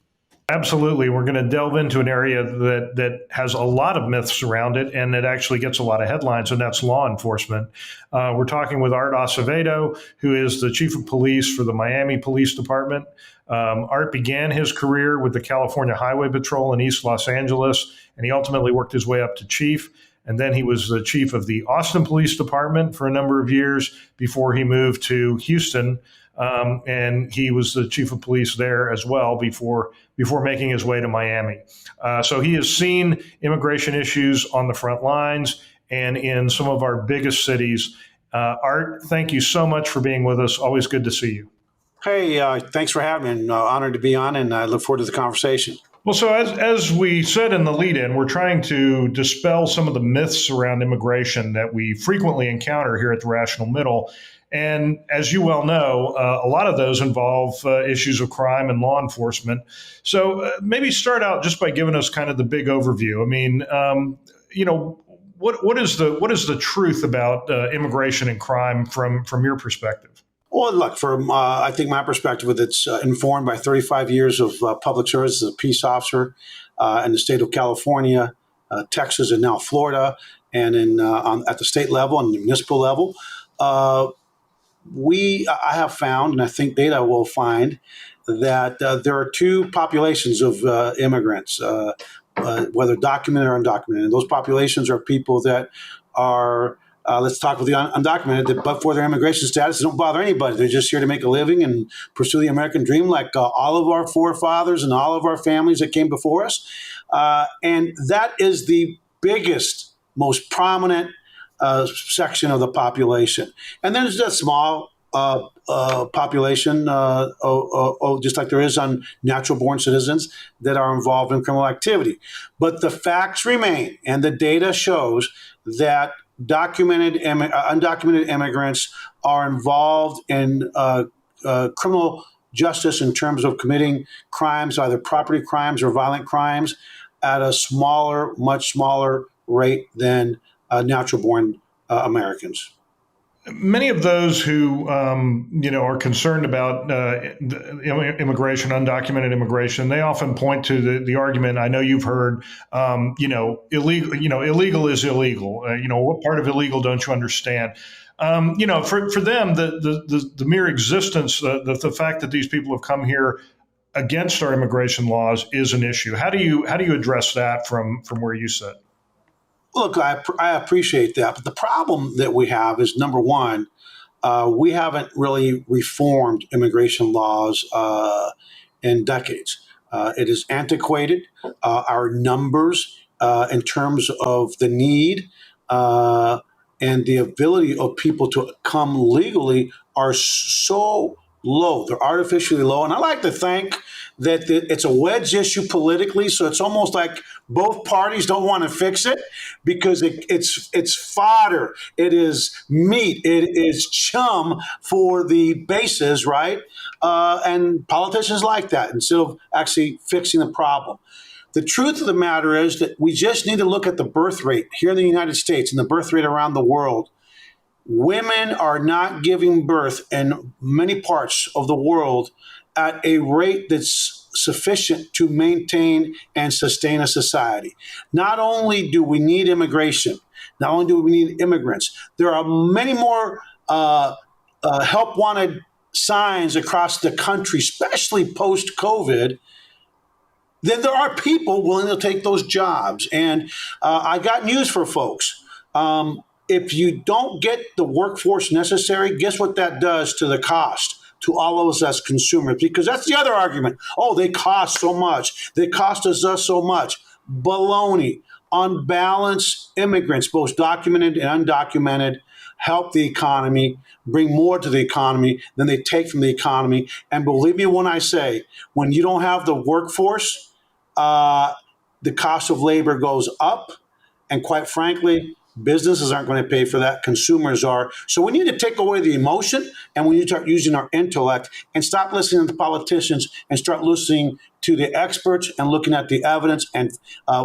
Absolutely. We're going to delve into an area that has a lot of myths around it, and it actually gets a lot of headlines, and that's law enforcement. We're talking with Art Acevedo, who is the chief of police for the Miami Police Department. Art began his career with the California Highway Patrol in East Los Angeles, and he ultimately worked his way up to chief. And then he was the chief of the Austin Police Department for a number of years before he moved to Houston. And he was the chief of police there as well before making his way to Miami. So he has seen immigration issues on the front lines and in some of our biggest cities. Art, thank you so much for being with us. Always good to see you. Hey, thanks for having me. Honored to be on, and I look forward to the conversation. Well, so as we said in the lead-in, we're trying to dispel some of the myths around immigration that we frequently encounter here at the Rational Middle. And as you well know, a lot of those involve issues of crime and law enforcement. So maybe start out just by giving us kind of the big overview. I mean, what is the truth about immigration and crime from your perspective? Well, look, from I think my perspective, it's informed by 35 years of public service as a peace officer in the state of California, Texas, and now Florida, and at the state level and the municipal level. I have found, and I think data will find, that there are two populations of immigrants, whether documented or undocumented. And those populations are people that are, let's talk with the undocumented, that but for their immigration status, they don't bother anybody. They're just here to make a living and pursue the American dream, like all of our forefathers and all of our families that came before us. And that is the biggest, most prominent section of the population. And then there's a small population, just like there is on natural-born citizens that are involved in criminal activity. But the facts remain, and the data shows that undocumented immigrants are involved in criminal justice in terms of committing crimes, either property crimes or violent crimes, at a much smaller rate than natural-born Americans. Many of those who are concerned about immigration, undocumented immigration, they often point to the argument. I know you've heard, illegal. Illegal is illegal. What part of illegal don't you understand? For them, the mere existence, the fact that these people have come here against our immigration laws is an issue. How do you address that from where you sit? Look, I appreciate that. But the problem that we have is, number one, we haven't really reformed immigration laws in decades. It is antiquated. Our numbers in terms of the need and the ability of people to come legally are so low. They're artificially low. And I like to think that it's a wedge issue politically. So it's almost like both parties don't want to fix it because it's fodder. It is meat. It is chum for the bases, right? And politicians like that instead of actually fixing the problem. The truth of the matter is that we just need to look at the birth rate here in the United States and the birth rate around the world. Women are not giving birth in many parts of the world at a rate that's sufficient to maintain and sustain a society. Not only do we need immigration, not only do we need immigrants, there are many more help-wanted signs across the country, especially post-COVID, then there are people willing to take those jobs. And I got news for folks. If you don't get the workforce necessary, guess what that does to the cost to all of us as consumers? Because that's the other argument. Oh, they cost so much. They cost us so much. Baloney. On balance, immigrants, both documented and undocumented, help the economy, bring more to the economy than they take from the economy. And believe me when I say, when you don't have the workforce, the cost of labor goes up. And quite frankly, businesses aren't going to pay for that. Consumers are. So we need to take away the emotion, and we need to start using our intellect and stop listening to politicians and start listening to the experts and looking at the evidence and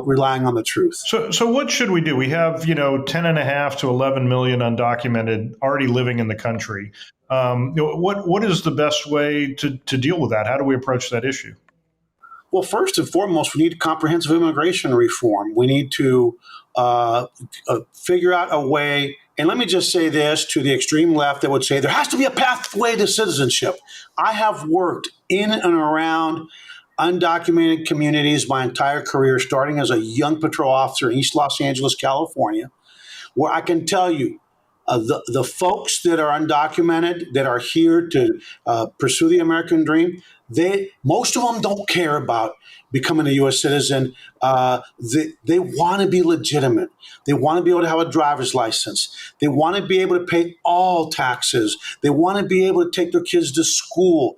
relying on the truth. So what should we do? We have, 10.5 to 11 million undocumented already living in the country. What is the best way to deal with that? How do we approach that issue? Well, first and foremost, we need comprehensive immigration reform. We need to figure out a way. And let me just say this to the extreme left that would say there has to be a pathway to citizenship. I have worked in and around undocumented communities my entire career, starting as a young patrol officer in East Los Angeles, California, where I can tell you the folks that are undocumented, that are here to pursue the American dream, most of them don't care about becoming a U.S. citizen. They want to be legitimate. They want to be able to have a driver's license. They want to be able to pay all taxes. They want to be able to take their kids to school.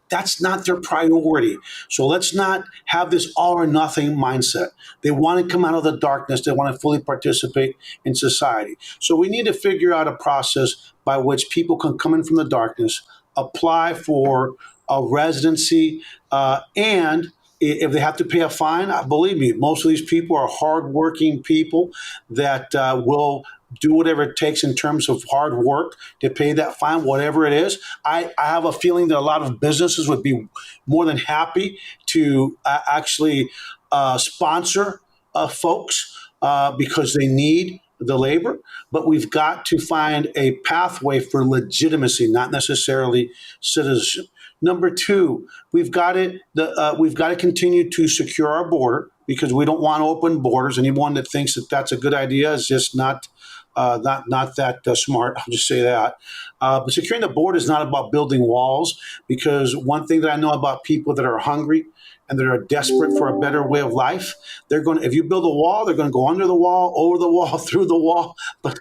That's not their priority. So let's not have this all or nothing mindset. They want to come out of the darkness. They want to fully participate in society. So we need to figure out a process by which people can come in from the darkness, apply for a residency, and if they have to pay a fine, believe me, most of these people are hardworking people that will do whatever it takes in terms of hard work to pay that fine, whatever it is. I have a feeling that a lot of businesses would be more than happy to actually sponsor folks because they need the labor. But we've got to find a pathway for legitimacy, not necessarily citizenship. Number two, we've got to continue to secure our border because we don't want open borders. Anyone that thinks that that's a good idea is just not that smart. I'll just say that. But securing the border is not about building walls, because one thing that I know about people that are hungry and that are desperate for a better way of life, if you build a wall, they're going to go under the wall, over the wall, through the wall. But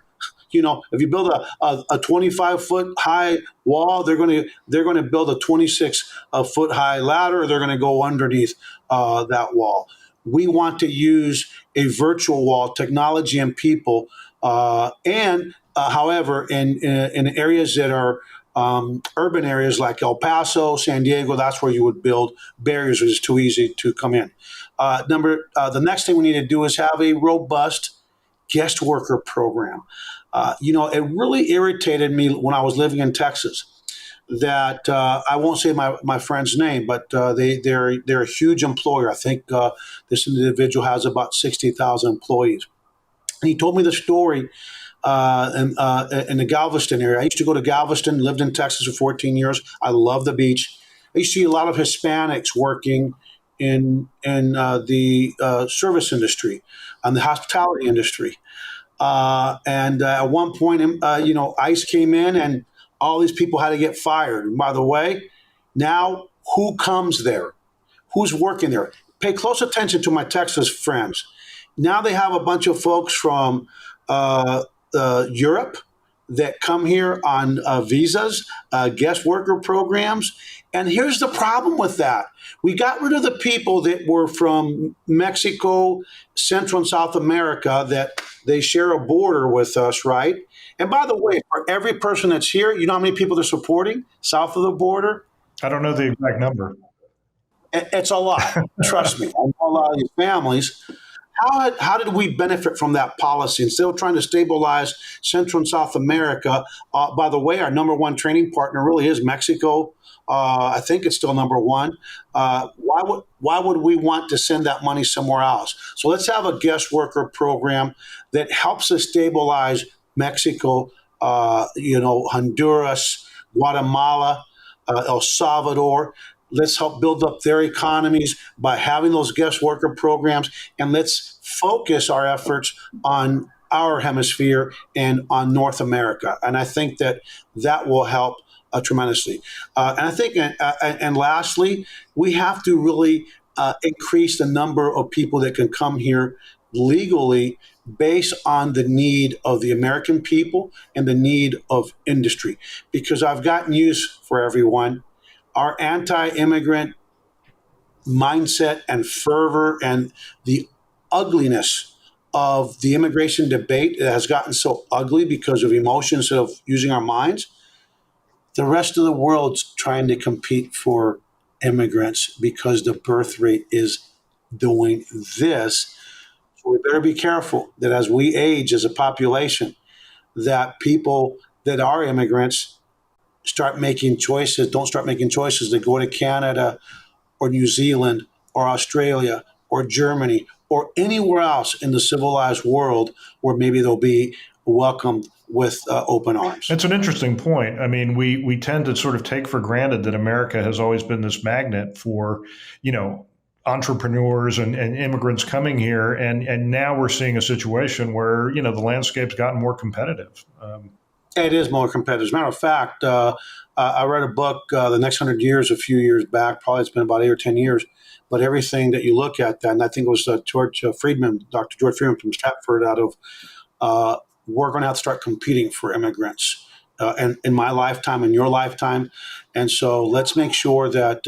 if you build a 25-foot high wall, they're going to build a 26-foot high ladder. Or they're going to go underneath that wall. We want to use a virtual wall, technology and people. However, in areas that are urban areas like El Paso, San Diego, that's where you would build barriers, which is too easy to come in. The next thing we need to do is have a robust guest worker program. It really irritated me when I was living in Texas that I won't say my friend's name, but they're a huge employer. I think this individual has about 60,000 employees. And he told me the story in the Galveston area. I used to go to Galveston, lived in Texas for 14 years. I love the beach. I used to see a lot of Hispanics working in the service industry, and the hospitality industry. And at one point, ICE came in and all these people had to get fired. And by the way, now who comes there? Who's working there? Pay close attention to my Texas friends. Now they have a bunch of folks from Europe that come here on visas, guest worker programs. And here's the problem with that. We got rid of the people that were from Mexico, Central and South America, that they share a border with us, right? And by the way, for every person that's here, you know how many people they're supporting south of the border? I don't know the exact number. It's a lot. Trust me. I know a lot of these families. How did we benefit from that policy? Instead of trying to stabilize Central and South America, by the way, our number one trading partner really is Mexico. I think it's still number one. Why would we want to send that money somewhere else? So let's have a guest worker program that helps us stabilize Mexico, Honduras, Guatemala, El Salvador. Let's help build up their economies by having those guest worker programs, and let's focus our efforts on our hemisphere and on North America. And I think that that will help tremendously. And I think, and lastly, we have to really increase the number of people that can come here legally based on the need of the American people and the need of industry. Because I've got news for everyone. Our anti-immigrant mindset and fervor and the ugliness of the immigration debate has gotten so ugly because of emotions instead of using our minds. The rest of the world's trying to compete for immigrants because the birth rate is doing this. So we better be careful that as we age as a population, that people that are immigrants don't start making choices to go to Canada or New Zealand or Australia or Germany or anywhere else in the civilized world where maybe they'll be welcomed with open arms. It's an interesting point. I mean, we tend to sort of take for granted that America has always been this magnet for, entrepreneurs and immigrants coming here, and now we're seeing a situation where the landscape's gotten more competitive. It is more competitive. As a matter of fact, I read a book, The Next 100 Years, a few years back. Probably it's been about 8 or 10 years. But everything that you look at, and I think it was Dr. George Friedman from Stratford, out of we're going to have to start competing for immigrants in my lifetime, in your lifetime. And so let's make sure that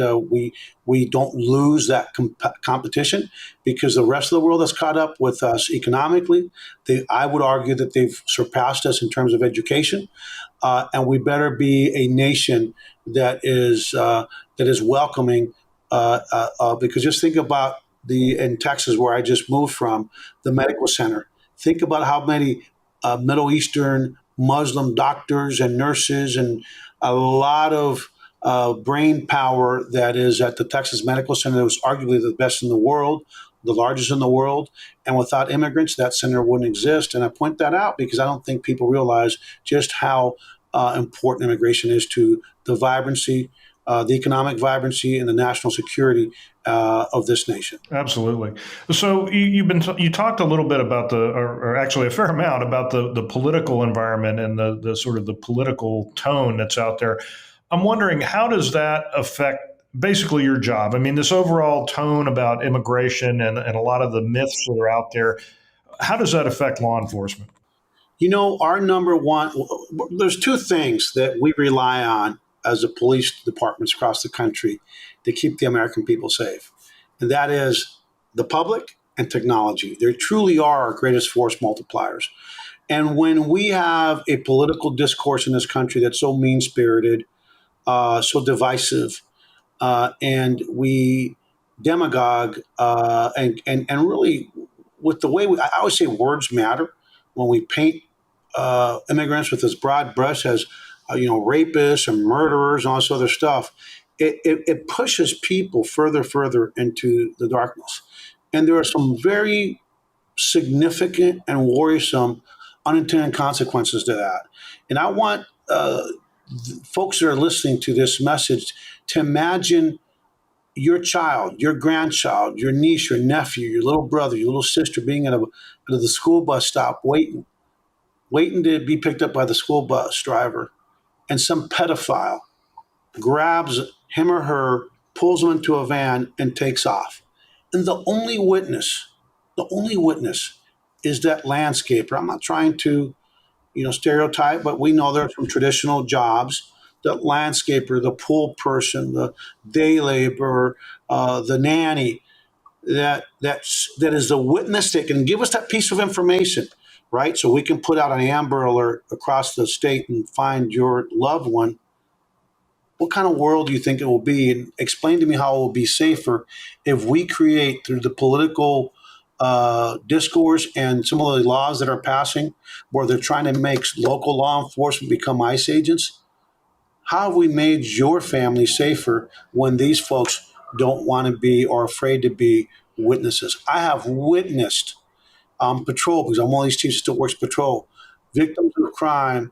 we don't lose that competition, because the rest of the world has caught up with us economically. I would argue that they've surpassed us in terms of education. And we better be a nation that is welcoming, because just think about in Texas, where I just moved from, the medical center. Think about how many Middle Eastern Muslim doctors and nurses and a lot of brain power that is at the Texas Medical Center that was arguably the best in the world, the largest in the world. And without immigrants, that center wouldn't exist. And I point that out because I don't think people realize just how important immigration is to the vibrancy, the economic vibrancy, and the national security of this nation. Absolutely. So you talked a little bit about or actually a fair amount about the political environment and the sort of the political tone that's out there. I'm wondering, how does that affect basically your job? I mean, this overall tone about immigration and a lot of the myths that are out there, how does that affect law enforcement? Our number one, there's two things that we rely on as the police departments across the country to keep the American people safe. And that is the public and technology. They truly are our greatest force multipliers. And when we have a political discourse in this country that's so mean-spirited, so divisive, and we demagogue, and really with the way I always say words matter. When we paint immigrants with this broad brush as rapists and murderers and all this other stuff, it pushes people further into the darkness. And there are some very significant and worrisome unintended consequences to that. And I want folks that are listening to this message to imagine your child, your grandchild, your niece, your nephew, your little brother, your little sister being at the school bus stop waiting to be picked up by the school bus driver, and some pedophile grabs him or her, pulls them into a van, and takes off. And the only witness is that landscaper. I'm not trying to, stereotype, but we know there are some traditional jobs. The landscaper, the pool person, the day laborer, the nanny, that is the witness that can give us that piece of information, right? So we can put out an Amber Alert across the state and find your loved one. What kind of world do you think it will be? And explain to me how it will be safer if we create, through the political discourse and some of the laws that are passing, where they're trying to make local law enforcement become ICE agents. How have we made your family safer when these folks don't want to be or afraid to be witnesses? I have witnessed patrol, because I'm one of these chiefs that still works patrol, victims of crime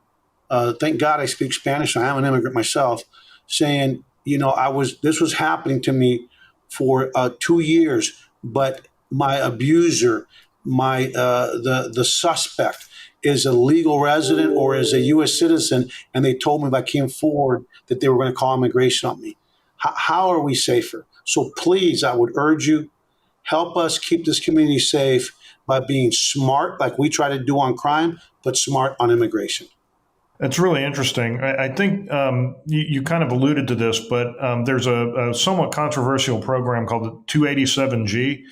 thank God I speak Spanish. I am an immigrant myself, saying, this was happening to me for 2 years, but my abuser, the suspect, is a legal resident or is a U.S. citizen, and they told me if I came forward that they were going to call immigration on me. How are we safer? So please, I would urge you, help us keep this community safe by being smart, like we try to do on crime, but smart on immigration. It's really interesting. I think you kind of alluded to this, but there's a somewhat controversial program called the 287G,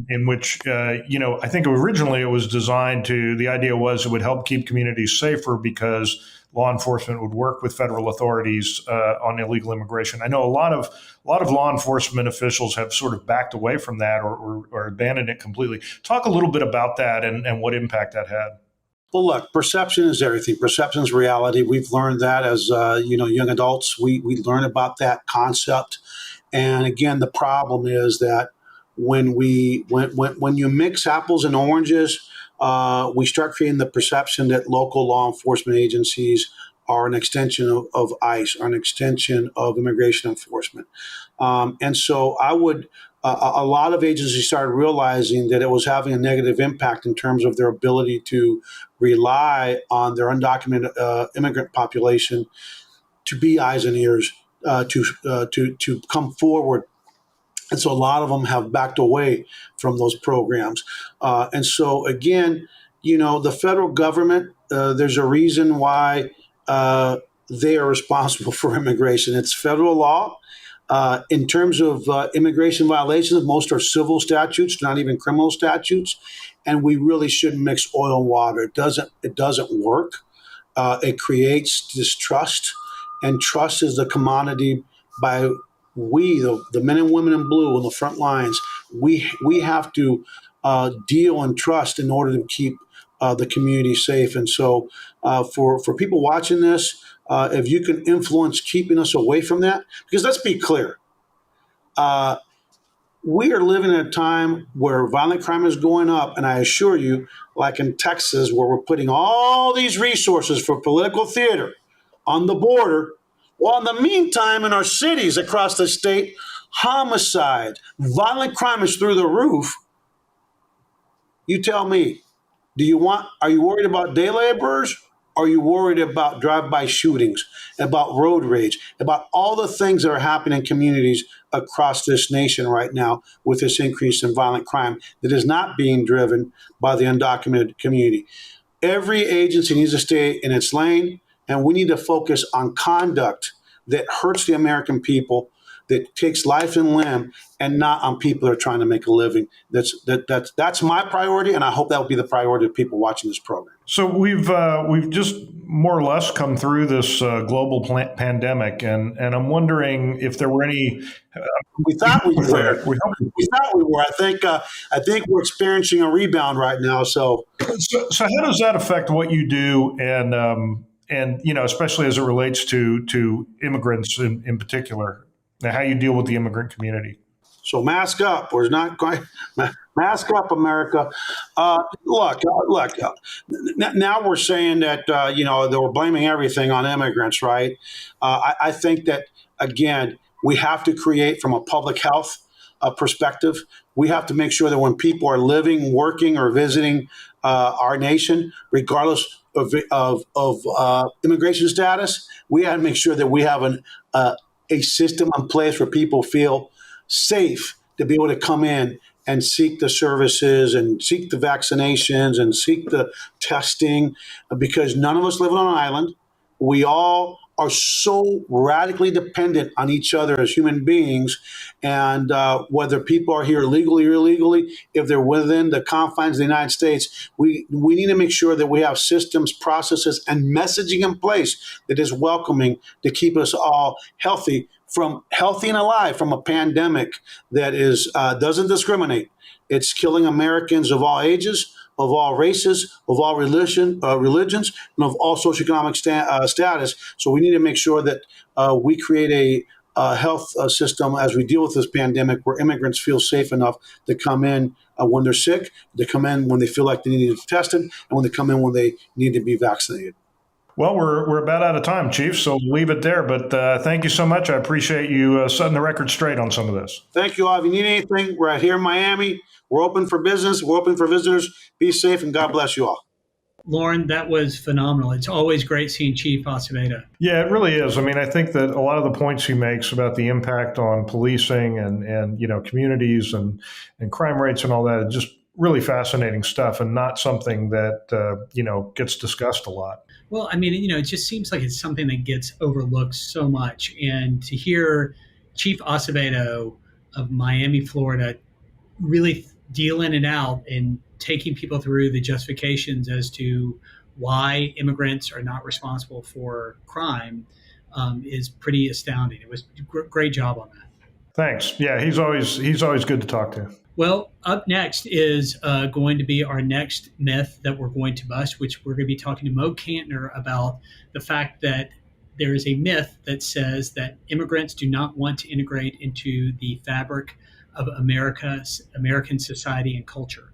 in which, I think originally it was designed the idea was it would help keep communities safer because law enforcement would work with federal authorities on illegal immigration. I know a lot of law enforcement officials have sort of backed away from that or abandoned it completely. Talk a little bit about that and what impact that had. Well, look, perception is everything. Perception is reality. We've learned that as young adults. We learn about that concept, and again, the problem is that when you mix apples and oranges, we start creating the perception that local law enforcement agencies are an extension of ICE, are an extension of immigration enforcement, and so I would. A lot of agencies started realizing that it was having a negative impact in terms of their ability to rely on their undocumented immigrant population to be eyes and ears, to come forward. And so a lot of them have backed away from those programs. And so, again, the federal government, there's a reason why they are responsible for immigration. It's federal law. In terms of immigration violations, most are civil statutes, not even criminal statutes, and we really shouldn't mix oil and water. It doesn't work. It creates distrust, and trust is the commodity by the men and women in blue on the front lines. We have to deal in trust in order to keep the community safe. And so, for people watching this, if you can influence keeping us away from that, because let's be clear, we are living in a time where violent crime is going up, and I assure you, like in Texas, where we're putting all these resources for political theater on the border, while in the meantime, in our cities across the state, homicide, violent crime is through the roof. You tell me, are you worried about day laborers? Are you worried about drive-by shootings, about road rage, about all the things that are happening in communities across this nation right now with this increase in violent crime that is not being driven by the undocumented community? Every agency needs to stay in its lane, and we need to focus on conduct that hurts the American people, that takes life and limb, and not on people that are trying to make a living. That's my priority, and I hope that will be the priority of people watching this program. So we've just more or less come through this global pandemic, and I'm wondering if there were any. We thought we were. We thought we were. I think we're experiencing a rebound right now. So how does that affect what you do, and especially as it relates to immigrants in particular? How you deal with the immigrant community? So mask up. We're not going. Mask up, America. Look. Now we're saying that they were blaming everything on immigrants, right? I think that again we have to create from a public health perspective. We have to make sure that when people are living, working, or visiting our nation, regardless of immigration status, we have to make sure that we have a system in place where people feel safe to be able to come in and seek the services and seek the vaccinations and seek the testing, because none of us live on an island. We all are so radically dependent on each other as human beings. And whether people are here legally or illegally, if they're within the confines of the United States, we need to make sure that we have systems, processes, and messaging in place that is welcoming to keep us all healthy and alive from a pandemic that doesn't discriminate. It's killing Americans of all ages, of all races, of all religions, and of all socioeconomic status. So we need to make sure that we create a health system as we deal with this pandemic where immigrants feel safe enough to come in when they're sick, to come in when they feel like they need to be tested, and when they come in when they need to be vaccinated. Well, we're about out of time, Chief, so we'll leave it there. But thank you so much. I appreciate you setting the record straight on some of this. Thank you all. If you need anything, we're out here in Miami. We're open for business. We're open for visitors. Be safe, and God bless you all. Lauren, that was phenomenal. It's always great seeing Chief Acevedo. Yeah, it really is. I mean, I think that a lot of the points he makes about the impact on policing and communities and crime rates and all that is just really fascinating stuff, and not something that gets discussed a lot. Well, I mean, it just seems like it's something that gets overlooked so much. And to hear Chief Acevedo of Miami, Florida, really dealing it out and taking people through the justifications as to why immigrants are not responsible for crime is pretty astounding. It was a great job on that. Thanks. Yeah, he's always good to talk to. Well, up next is going to be our next myth that we're going to bust, which we're going to be talking to Mo Cantner about the fact that there is a myth that says that immigrants do not want to integrate into the fabric of American society and culture.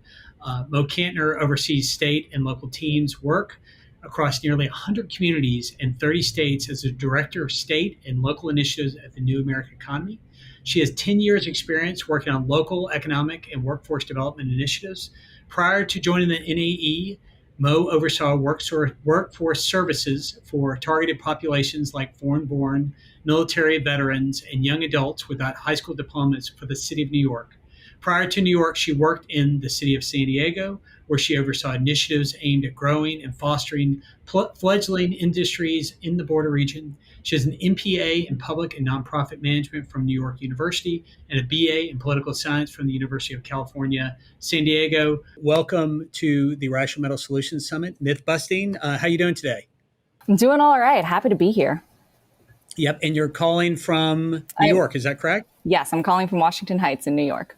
Mo Cantner oversees state and local teams' work across nearly 100 communities in 30 states as a director of state and local initiatives at the New American Economy. She has 10 years experience working on local economic and workforce development initiatives. Prior to joining the NAE, Mo oversaw workforce services for targeted populations like foreign-born, military veterans, and young adults without high school diplomas for the city of New York. Prior to New York, she worked in the city of San Diego, where she oversaw initiatives aimed at growing and fostering fledgling industries in the border region. She has an MPA in Public and Nonprofit Management from New York University and a BA in Political Science from the University of California, San Diego. Welcome to the Rational Metal Solutions Summit, Mythbusting. How are you doing today? I'm doing all right. Happy to be here. Yep, and you're calling from New York, is that correct? Yes, I'm calling from Washington Heights in New York.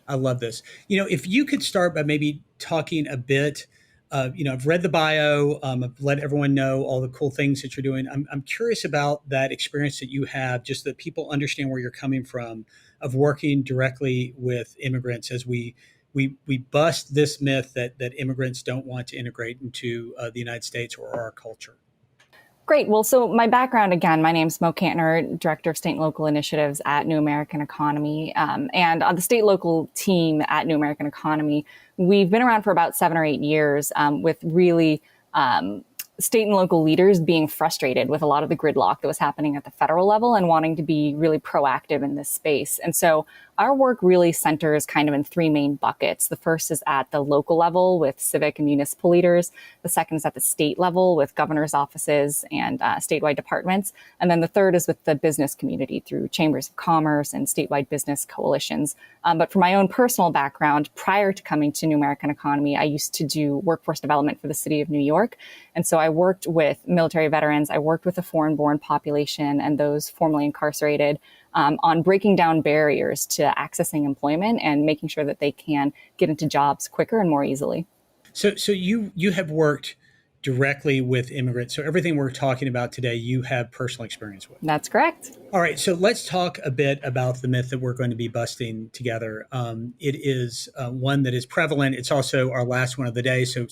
I love this. If you could start by maybe talking a bit, I've read the bio, I've let everyone know all the cool things that you're doing. I'm curious about that experience that you have, just that people understand where you're coming from, of working directly with immigrants as we bust this myth that immigrants don't want to integrate into the United States or our culture. Great. Well, so my background, again, my name's Mo Cantner, Director of State and Local Initiatives at New American Economy. And on the state local team at New American Economy, we've been around for about 7 or 8 years with really state and local leaders being frustrated with a lot of the gridlock that was happening at the federal level and wanting to be really proactive in this space. And so our work really centers kind of in 3 main buckets. The first is at the local level with civic and municipal leaders. The second is at the state level with governor's offices and statewide departments. And then the third is with the business community through chambers of commerce and statewide business coalitions. But for my own personal background, prior to coming to New American Economy, I used to do workforce development for the city of New York. And so I worked with military veterans. I worked with the foreign-born population and those formerly incarcerated on breaking down barriers to accessing employment and making sure that they can get into jobs quicker and more easily. So you have worked directly with immigrants. So everything we're talking about today, you have personal experience with. That's correct. All right. So let's talk a bit about the myth that we're going to be busting together. It is one that is prevalent. It's also our last one of the day. So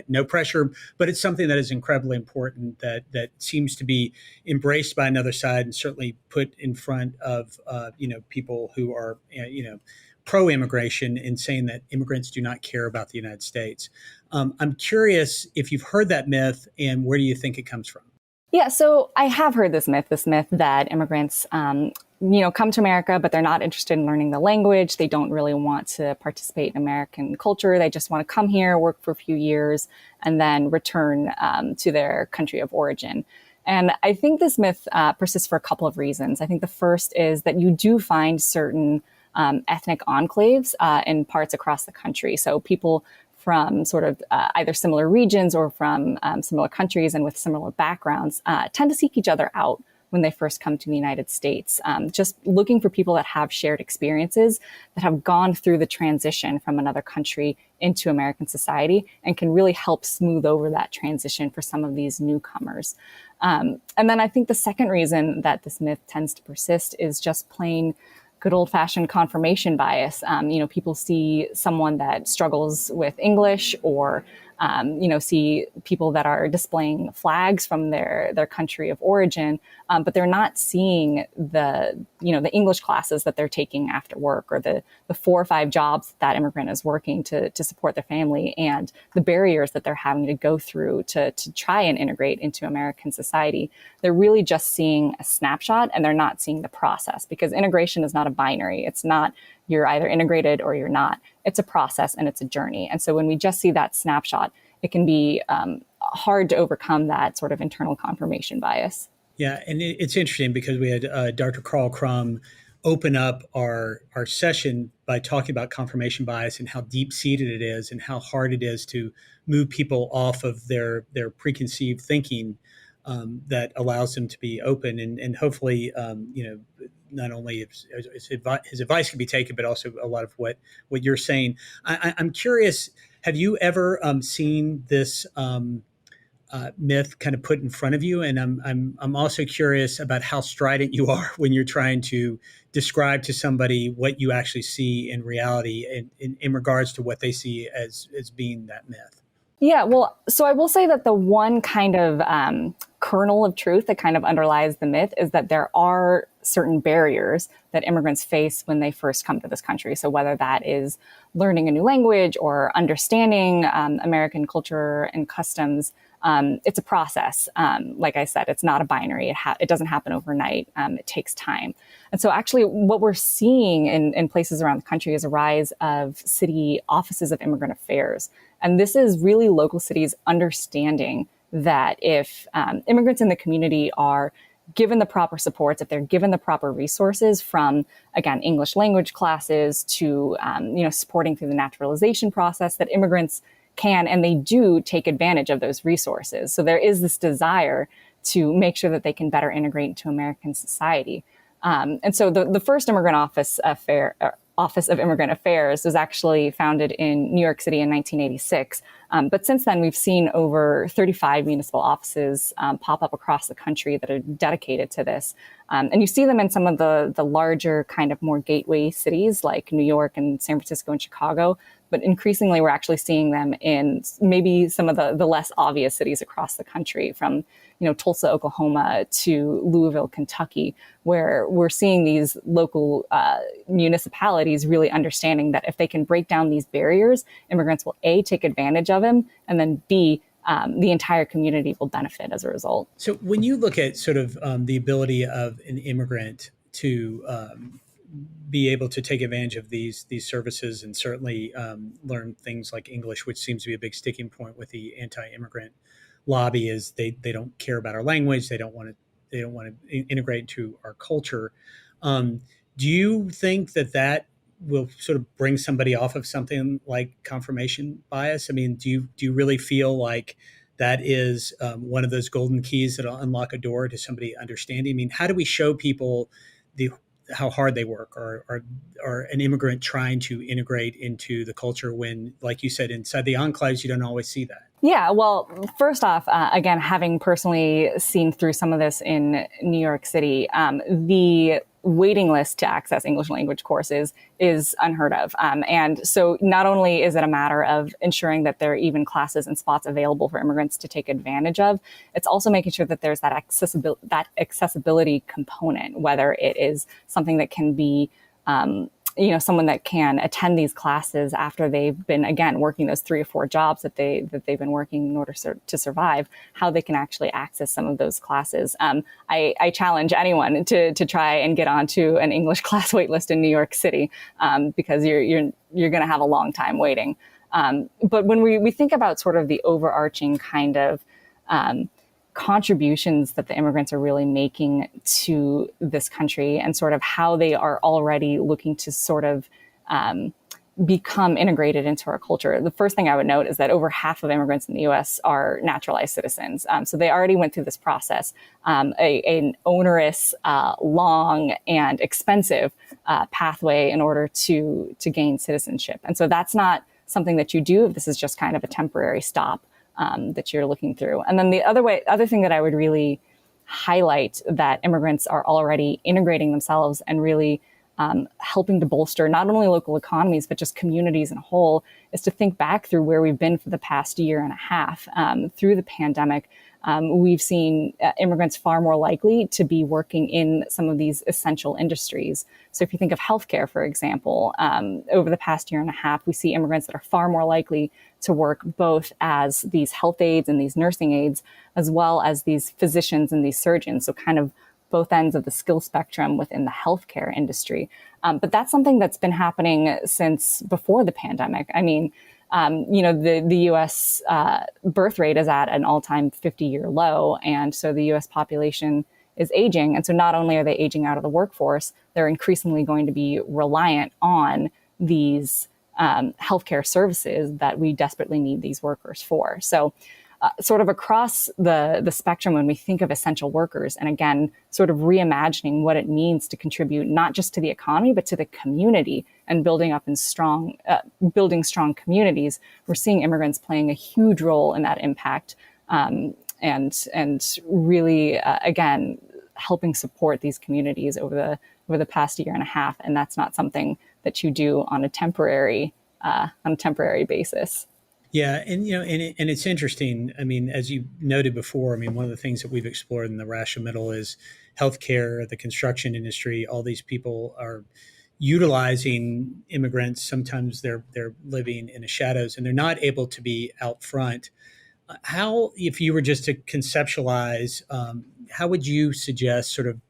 no pressure, but it's something that is incredibly important that seems to be embraced by another side and certainly put in front of, people who are, pro-immigration in saying that immigrants do not care about the United States. I'm curious if you've heard that myth and where do you think it comes from? Yeah, so I have heard this myth that immigrants, come to America, but they're not interested in learning the language. They don't really want to participate in American culture. They just want to come here, work for a few years, and then return to their country of origin. And I think this myth persists for a couple of reasons. I think the first is that you do find certain ethnic enclaves in parts across the country. So people from sort of either similar regions or from similar countries and with similar backgrounds tend to seek each other out when they first come to the United States, just looking for people that have shared experiences, that have gone through the transition from another country into American society and can really help smooth over that transition for some of these newcomers. And then I think the second reason that this myth tends to persist is just plain good old-fashioned confirmation bias. People see someone that struggles with English or see people that are displaying flags from their country of origin, but they're not seeing the English classes that they're taking after work, or the 4 or 5 jobs that immigrant is working to support their family, and the barriers that they're having to go through to try and integrate into American society. They're really just seeing a snapshot, and they're not seeing the process, because integration is not a binary. It's not you're either integrated or you're not. It's a process and it's a journey. And so when we just see that snapshot, it can be hard to overcome that sort of internal confirmation bias. Yeah, and it's interesting because we had Dr. Carl Crum open up our session by talking about confirmation bias and how deep-seated it is and how hard it is to move people off of their preconceived thinking that allows them to be open, and hopefully not only his advice can be taken, but also a lot of what you're saying. I'm curious, have you ever seen this myth kind of put in front of you? And I'm also curious about how strident you are when you're trying to describe to somebody what you actually see in reality in regards to what they see as being that myth. Yeah, well, so I will say that the one kind of kernel of truth that kind of underlies the myth is that there are certain barriers that immigrants face when they first come to this country. So whether that is learning a new language or understanding American culture and customs, it's a process. Like I said, it's not a binary. It doesn't happen overnight. It takes time. And so actually what we're seeing in places around the country is a rise of city offices of immigrant affairs. And this is really local cities understanding that if immigrants in the community are given the proper supports, if they're given the proper resources from, again, English language classes to, supporting through the naturalization process, that immigrants can and they do take advantage of those resources. So there is this desire to make sure that they can better integrate into American society. And so the first Office of Immigrant Affairs was actually founded in New York City in 1986. But since then, we've seen over 35 municipal offices pop up across the country that are dedicated to this. And you see them in some of the larger kind of more gateway cities like New York and San Francisco and Chicago. But increasingly, we're actually seeing them in maybe some of the less obvious cities across the country, from Tulsa, Oklahoma to Louisville, Kentucky, where we're seeing these local municipalities really understanding that if they can break down these barriers, immigrants will A, take advantage of them, and then B, the entire community will benefit as a result. So when you look at sort of the ability of an immigrant to be able to take advantage of these services and certainly learn things like English, which seems to be a big sticking point with the anti-immigrant lobby, is they don't care about our language. They don't want to integrate into our culture. Do you think that will sort of bring somebody off of something like confirmation bias? I mean, do you really feel like that is one of those golden keys that'll unlock a door to somebody understanding? I mean, how do we show people how hard they work, or an immigrant trying to integrate into the culture when, like you said, inside the enclaves, you don't always see that? Yeah, well, first off, again, having personally seen through some of this in New York City, the waiting list to access English language courses is unheard of. And so not only is it a matter of ensuring that there are even classes and spots available for immigrants to take advantage of, it's also making sure that there's that accessibility component, whether it is something that can be someone that can attend these classes after they've been, again, working those 3 or 4 jobs that they've been working in order to survive, how they can actually access some of those classes. I challenge anyone to try and get onto an English class wait list in New York City, because you're going to have a long time waiting. But when we think about sort of the overarching kind of contributions that the immigrants are really making to this country, and sort of how they are already looking to sort of become integrated into our culture. The first thing I would note is that over half of immigrants in the U.S. are naturalized citizens. So they already went through this process, an onerous, long, and expensive pathway in order to gain citizenship. And so that's not something that you do. This is just kind of a temporary stop that you're looking through. And then the other thing that I would really highlight that immigrants are already integrating themselves and really helping to bolster not only local economies, but just communities in a whole, is to think back through where we've been for the past year and a half. Through the pandemic, we've seen immigrants far more likely to be working in some of these essential industries. So if you think of healthcare, for example, over the past year and a half, we see immigrants that are far more likely to work both as these health aides and these nursing aides, as well as these physicians and these surgeons. So kind of both ends of the skill spectrum within the healthcare industry. But that's something that's been happening since before the pandemic. I mean, the U.S. Birth rate is at an all-time 50-year low, and so the U.S. population is aging. And so not only are they aging out of the workforce, they're increasingly going to be reliant on these healthcare services that we desperately need these workers for. So sort of across the spectrum, when we think of essential workers, and again, sort of reimagining what it means to contribute not just to the economy, but to the community and building strong communities, we're seeing immigrants playing a huge role in that impact, and really, again, helping support these communities over the past year and a half. And that's not something that you do on a temporary basis. Yeah, and and it's interesting. I mean, as you noted before, I mean, one of the things that we've explored in the Rational Middle is healthcare, the construction industry. All these people are utilizing immigrants. Sometimes they're living in the shadows and they're not able to be out front. How, if you were just to conceptualize, how would you suggest sort of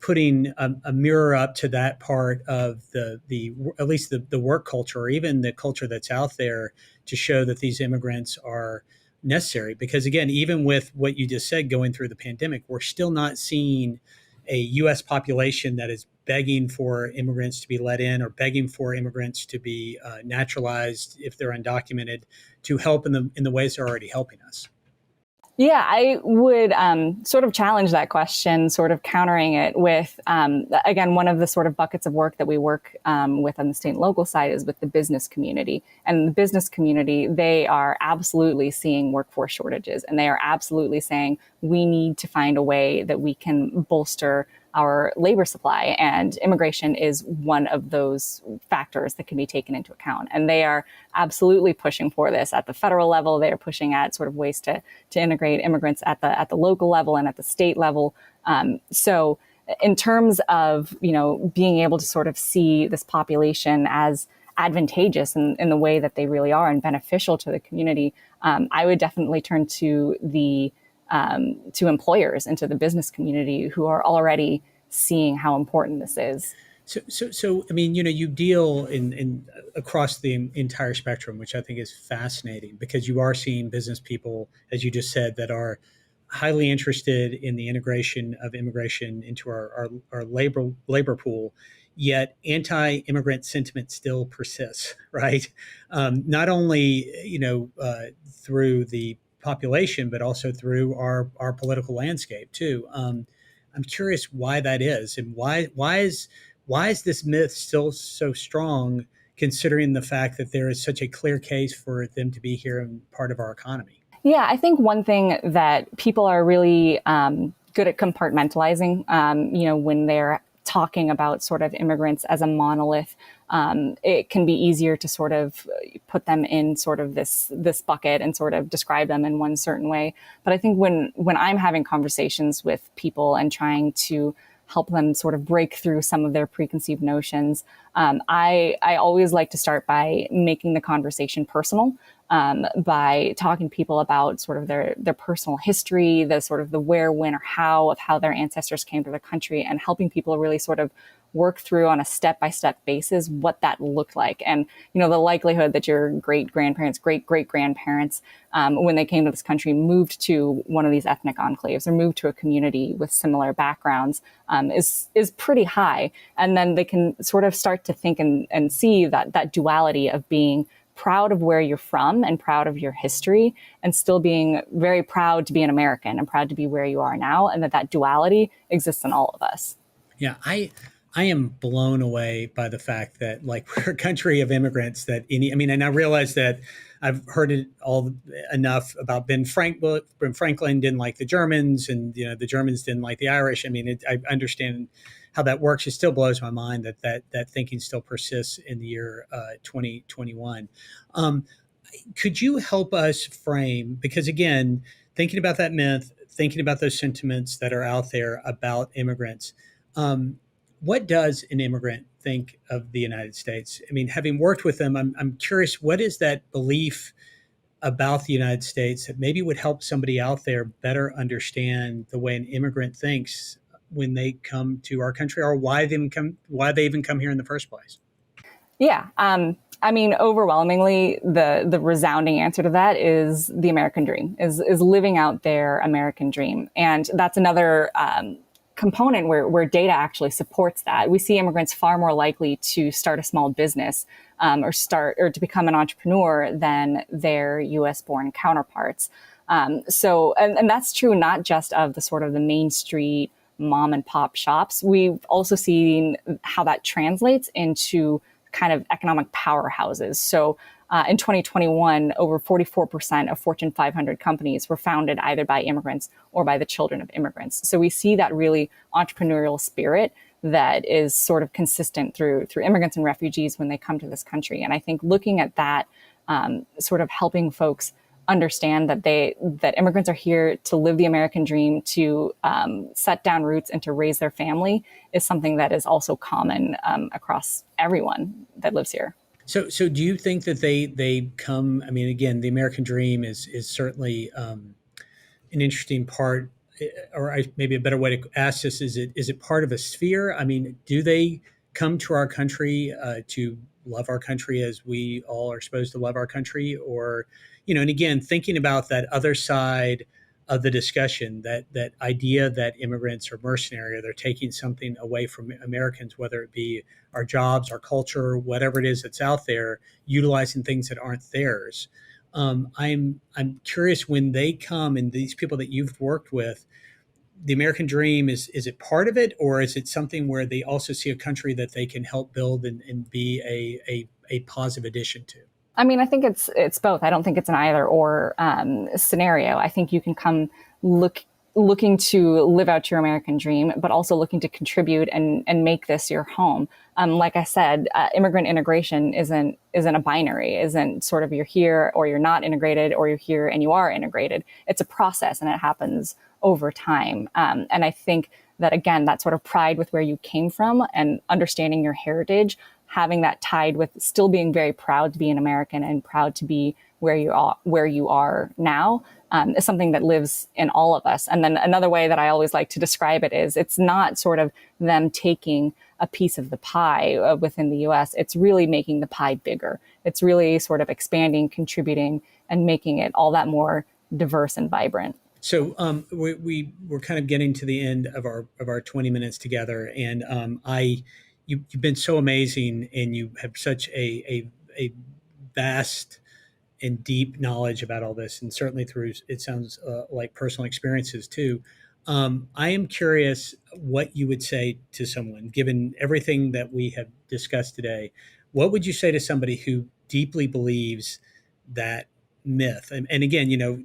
putting a mirror up to that part of the at least the work culture, or even the culture that's out there, to show that these immigrants are necessary? Because again, even with what you just said, going through the pandemic, we're still not seeing a U.S. population that is begging for immigrants to be let in, or begging for immigrants to be naturalized if they're undocumented, to help in the ways they're already helping us. Yeah, I would sort of challenge that question, sort of countering it with, again, one of the sort of buckets of work that we work with on the state and local side is with the business community. And the business community, they are absolutely seeing workforce shortages, and they are absolutely saying we need to find a way that we can bolster our labor supply, and immigration is one of those factors that can be taken into account. And they are absolutely pushing for this at the federal level. They are pushing at sort of ways to integrate immigrants at the local level and at the state level. So in terms of, being able to sort of see this population as advantageous in the way that they really are and beneficial to the community, I would definitely turn to to employers and to the business community who are already seeing how important this is. So I mean, you deal in across the entire spectrum, which I think is fascinating, because you are seeing business people, as you just said, that are highly interested in the integration of immigration into our labor pool. Yet anti-immigrant sentiment still persists, right? Not only through the population, but also through our political landscape too. I'm curious why that is, and why is this myth still so strong, considering the fact that there is such a clear case for them to be here and part of our economy? Yeah, I think one thing that people are really good at compartmentalizing, when they're talking about sort of immigrants as a monolith, it can be easier to sort of put them in sort of this bucket and sort of describe them in one certain way. But I think when I'm having conversations with people and trying to help them sort of break through some of their preconceived notions, I always like to start by making the conversation personal, by talking to people about sort of their personal history, the sort of the where, when, or how of how their ancestors came to the country, and helping people really sort of work through on a step-by-step basis what that looked like. And, the likelihood that your great-grandparents, great-great-grandparents, when they came to this country, moved to one of these ethnic enclaves or moved to a community with similar backgrounds is pretty high. And then they can sort of start to think and see that duality of being proud of where you're from and proud of your history, and still being very proud to be an American and proud to be where you are now, and that duality exists in all of us. Yeah, I am blown away by the fact that, like, we're a country of immigrants and I realize that I've heard it all enough about Ben Franklin didn't like the Germans, and the Germans didn't like the Irish. I mean, I understand how that works. It still blows my mind that thinking still persists in the year 2021. Could you help us frame, because again, thinking about that myth, thinking about those sentiments that are out there about immigrants, what does an immigrant think of the United States? I mean, having worked with them, I'm curious, what is that belief about the United States that maybe would help somebody out there better understand the way an immigrant thinks when they come to our country, or why they even come here in the first place? Yeah. I mean, overwhelmingly, the resounding answer to that is the American dream, is living out their American dream. And that's another component where data actually supports that. We see immigrants far more likely to start a small business or to become an entrepreneur than their U.S. born counterparts. And that's true not just of the sort of the Main Street mom and pop shops. We've also seen how that translates into kind of economic powerhouses. So in 2021, over 44% of Fortune 500 companies were founded either by immigrants or by the children of immigrants. So we see that really entrepreneurial spirit that is sort of consistent through immigrants and refugees when they come to this country. And I think looking at that, sort of helping folks understand that immigrants are here to live the American dream, to set down roots and to raise their family is something that is also common across everyone that lives here. So do you think that they come? I mean, again, the American dream is certainly an interesting part, or maybe a better way to ask this: is it part of a sphere? I mean, do they come to our country to love our country as we all are supposed to love our country, or and again, thinking about that other side of the discussion, that idea that immigrants are mercenary, or they're taking something away from Americans, whether it be our jobs, our culture, whatever it is that's out there, utilizing things that aren't theirs. I'm curious, when they come, and these people that you've worked with, the American dream, is it part of it, or is it something where they also see a country that they can help build and be a positive addition to? I mean, I think it's both. I don't think it's an either or scenario. I think you can come looking to live out your American dream, but also looking to contribute and make this your home. Like I said, immigrant integration isn't a binary, isn't sort of you're here or you're not integrated, or you're here and you are integrated. It's a process, and it happens over time. And I think that, again, that sort of pride with where you came from and understanding your heritage, having that tied with still being very proud to be an American and proud to be where you are now, is something that lives in all of us. And then another way that I always like to describe it is, it's not sort of them taking a piece of the pie within the US. It's really making the pie bigger. It's really sort of expanding, contributing, and making it all that more diverse and vibrant. So we're kind of getting to the end of our 20 minutes together, and you've been so amazing, and you have such a vast and deep knowledge about all this, and certainly through, it sounds like, personal experiences too. I am curious what you would say to someone, given everything that we have discussed today. What would you say to somebody who deeply believes that myth? And again,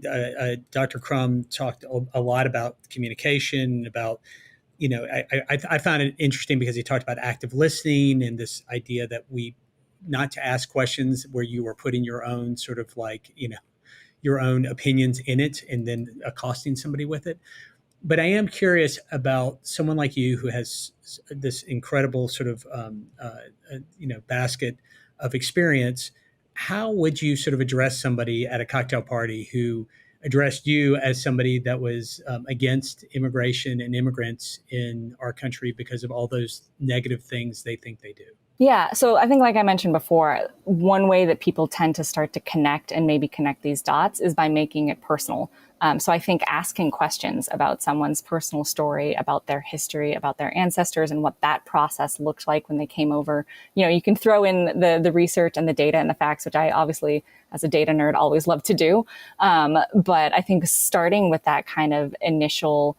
Dr. Crum talked a lot about communication, about, I found it interesting because he talked about active listening and this idea that not to ask questions where you are putting your own sort of your own opinions in it and then accosting somebody with it. But I am curious about someone like you who has this incredible sort of, basket of experience. How would you sort of address somebody at a cocktail party who addressed you as somebody that was against immigration and immigrants in our country because of all those negative things they think they do? Yeah. So I think, like I mentioned before, one way that people tend to start to connect and maybe connect these dots is by making it personal. So I think asking questions about someone's personal story, about their history, about their ancestors, and what that process looked like when they came over. You can throw in the research and the data and the facts, which I obviously, as a data nerd, always love to do. But I think starting with that kind of initial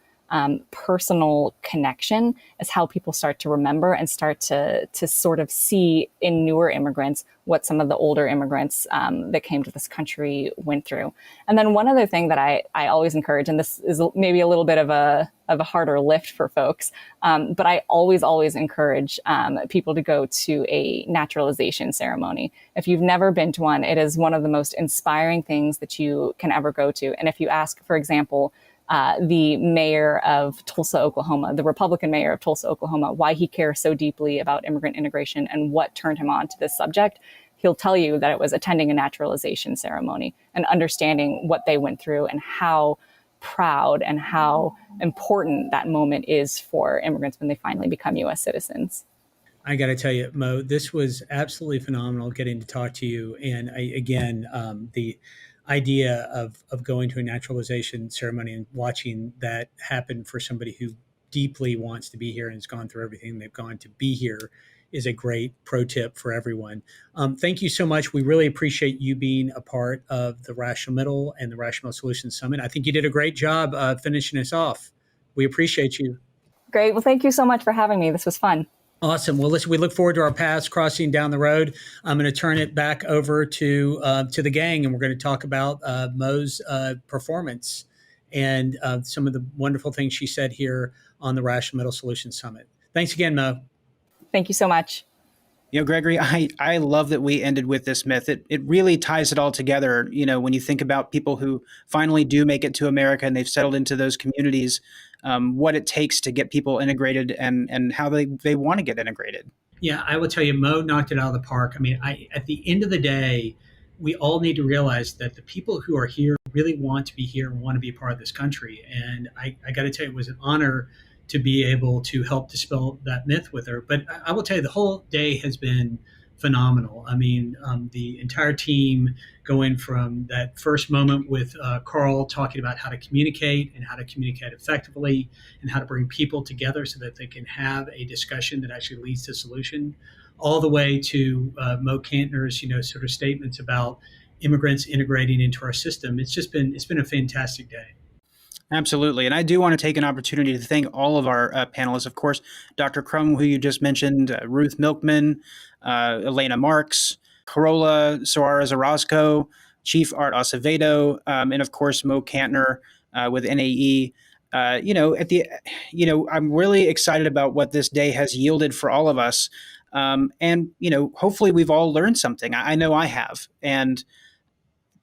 personal connection is how people start to remember and start to sort of see in newer immigrants what some of the older immigrants that came to this country went through. And then one other thing that I always encourage, and this is maybe a little bit of a harder lift for folks, but I always encourage people to go to a naturalization ceremony. If you've never been to one, it is one of the most inspiring things that you can ever go to. And if you ask, for example, the mayor of Tulsa, Oklahoma, the Republican mayor of Tulsa, Oklahoma, why he cares so deeply about immigrant integration and what turned him on to this subject, he'll tell you that it was attending a naturalization ceremony and understanding what they went through and how proud and how important that moment is for immigrants when they finally become U.S. citizens. I got to tell you, Mo, this was absolutely phenomenal getting to talk to you. And the idea of going to a naturalization ceremony and watching that happen for somebody who deeply wants to be here and has gone through everything they've gone to be here is a great pro tip for everyone. Thank you so much. We really appreciate you being a part of the Rational Middle and the Rational Solutions Summit. I think you did a great job finishing us off. We appreciate you. Great. Well, thank you so much for having me. This was fun. Awesome. Well, listen, we look forward to our paths crossing down the road. I'm going to turn it back over to the gang, and we're going to talk about Mo's performance and some of the wonderful things she said here on the Rational Middle Solutions Summit. Thanks again, Mo. Thank you so much. Gregory, I love that we ended with this myth. It really ties it all together. When you think about people who finally do make it to America and they've settled into those communities, what it takes to get people integrated and how they want to get integrated. Yeah, I will tell you, Mo knocked it out of the park. I mean, at the end of the day, we all need to realize that the people who are here really want to be here and want to be a part of this country. And I got to tell you, it was an honor to be able to help dispel that myth with her. But I will tell you, the whole day has been phenomenal. I mean, the entire team going from that first moment with Carl talking about how to communicate and how to communicate effectively and how to bring people together so that they can have a discussion that actually leads to solution, all the way to Mo Kantner's, sort of statements about immigrants integrating into our system. It's been a fantastic day. Absolutely. And I do want to take an opportunity to thank all of our panelists. Of course, Dr. Crum, who you just mentioned, Ruth Milkman, Elena Marks, Carola Soares Orozco, Chief Art Acevedo, and of course, Mo Kantner with NAE. I'm really excited about what this day has yielded for all of us. And hopefully we've all learned something. I know I have. And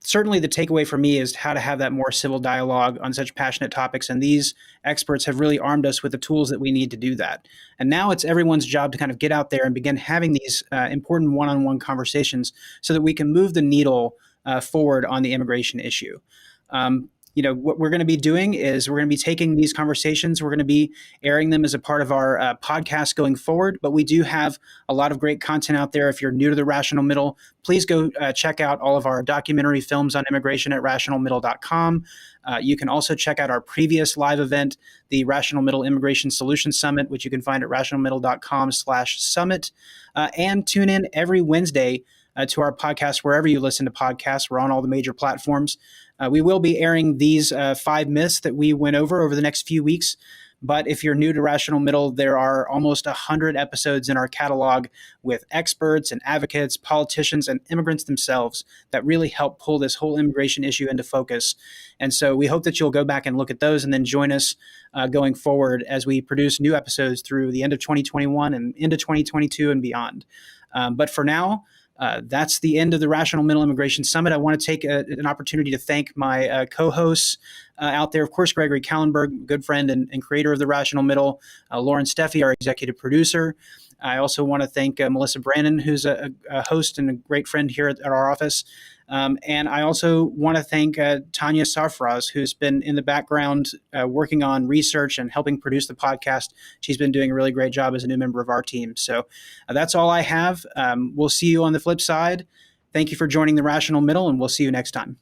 certainly the takeaway for me is how to have that more civil dialogue on such passionate topics. And these experts have really armed us with the tools that we need to do that. And now it's everyone's job to kind of get out there and begin having these important one-on-one conversations so that we can move the needle forward on the immigration issue. What we're going to be doing is we're going to be taking these conversations, we're going to be airing them as a part of our podcast going forward, but we do have a lot of great content out there. If you're new to the Rational Middle, please go check out all of our documentary films on immigration at rationalmiddle.com. You can also check out our previous live event, the Rational Middle Immigration Solutions Summit, which you can find at rationalmiddle.com/summit, and tune in every Wednesday to our podcast, wherever you listen to podcasts. We're on all the major platforms. We will be airing these 5 myths that we went over the next few weeks. But if you're new to Rational Middle, there are almost 100 episodes in our catalog with experts and advocates, politicians, and immigrants themselves that really help pull this whole immigration issue into focus. And so we hope that you'll go back and look at those and then join us going forward as we produce new episodes through the end of 2021 and into 2022 and beyond. But for now, that's the end of the Rational Middle Immigration Summit. I want to take an opportunity to thank my co-hosts out there. Of course, Gregory Kallenberg, good friend and creator of the Rational Middle. Lauren Steffi, our executive producer. I also want to thank Melissa Brannon, who's a host and a great friend here at our office. And I also want to thank Tanya Sarfraz, who's been in the background working on research and helping produce the podcast. She's been doing a really great job as a new member of our team. So that's all I have. We'll see you on the flip side. Thank you for joining the Rational Middle, and we'll see you next time.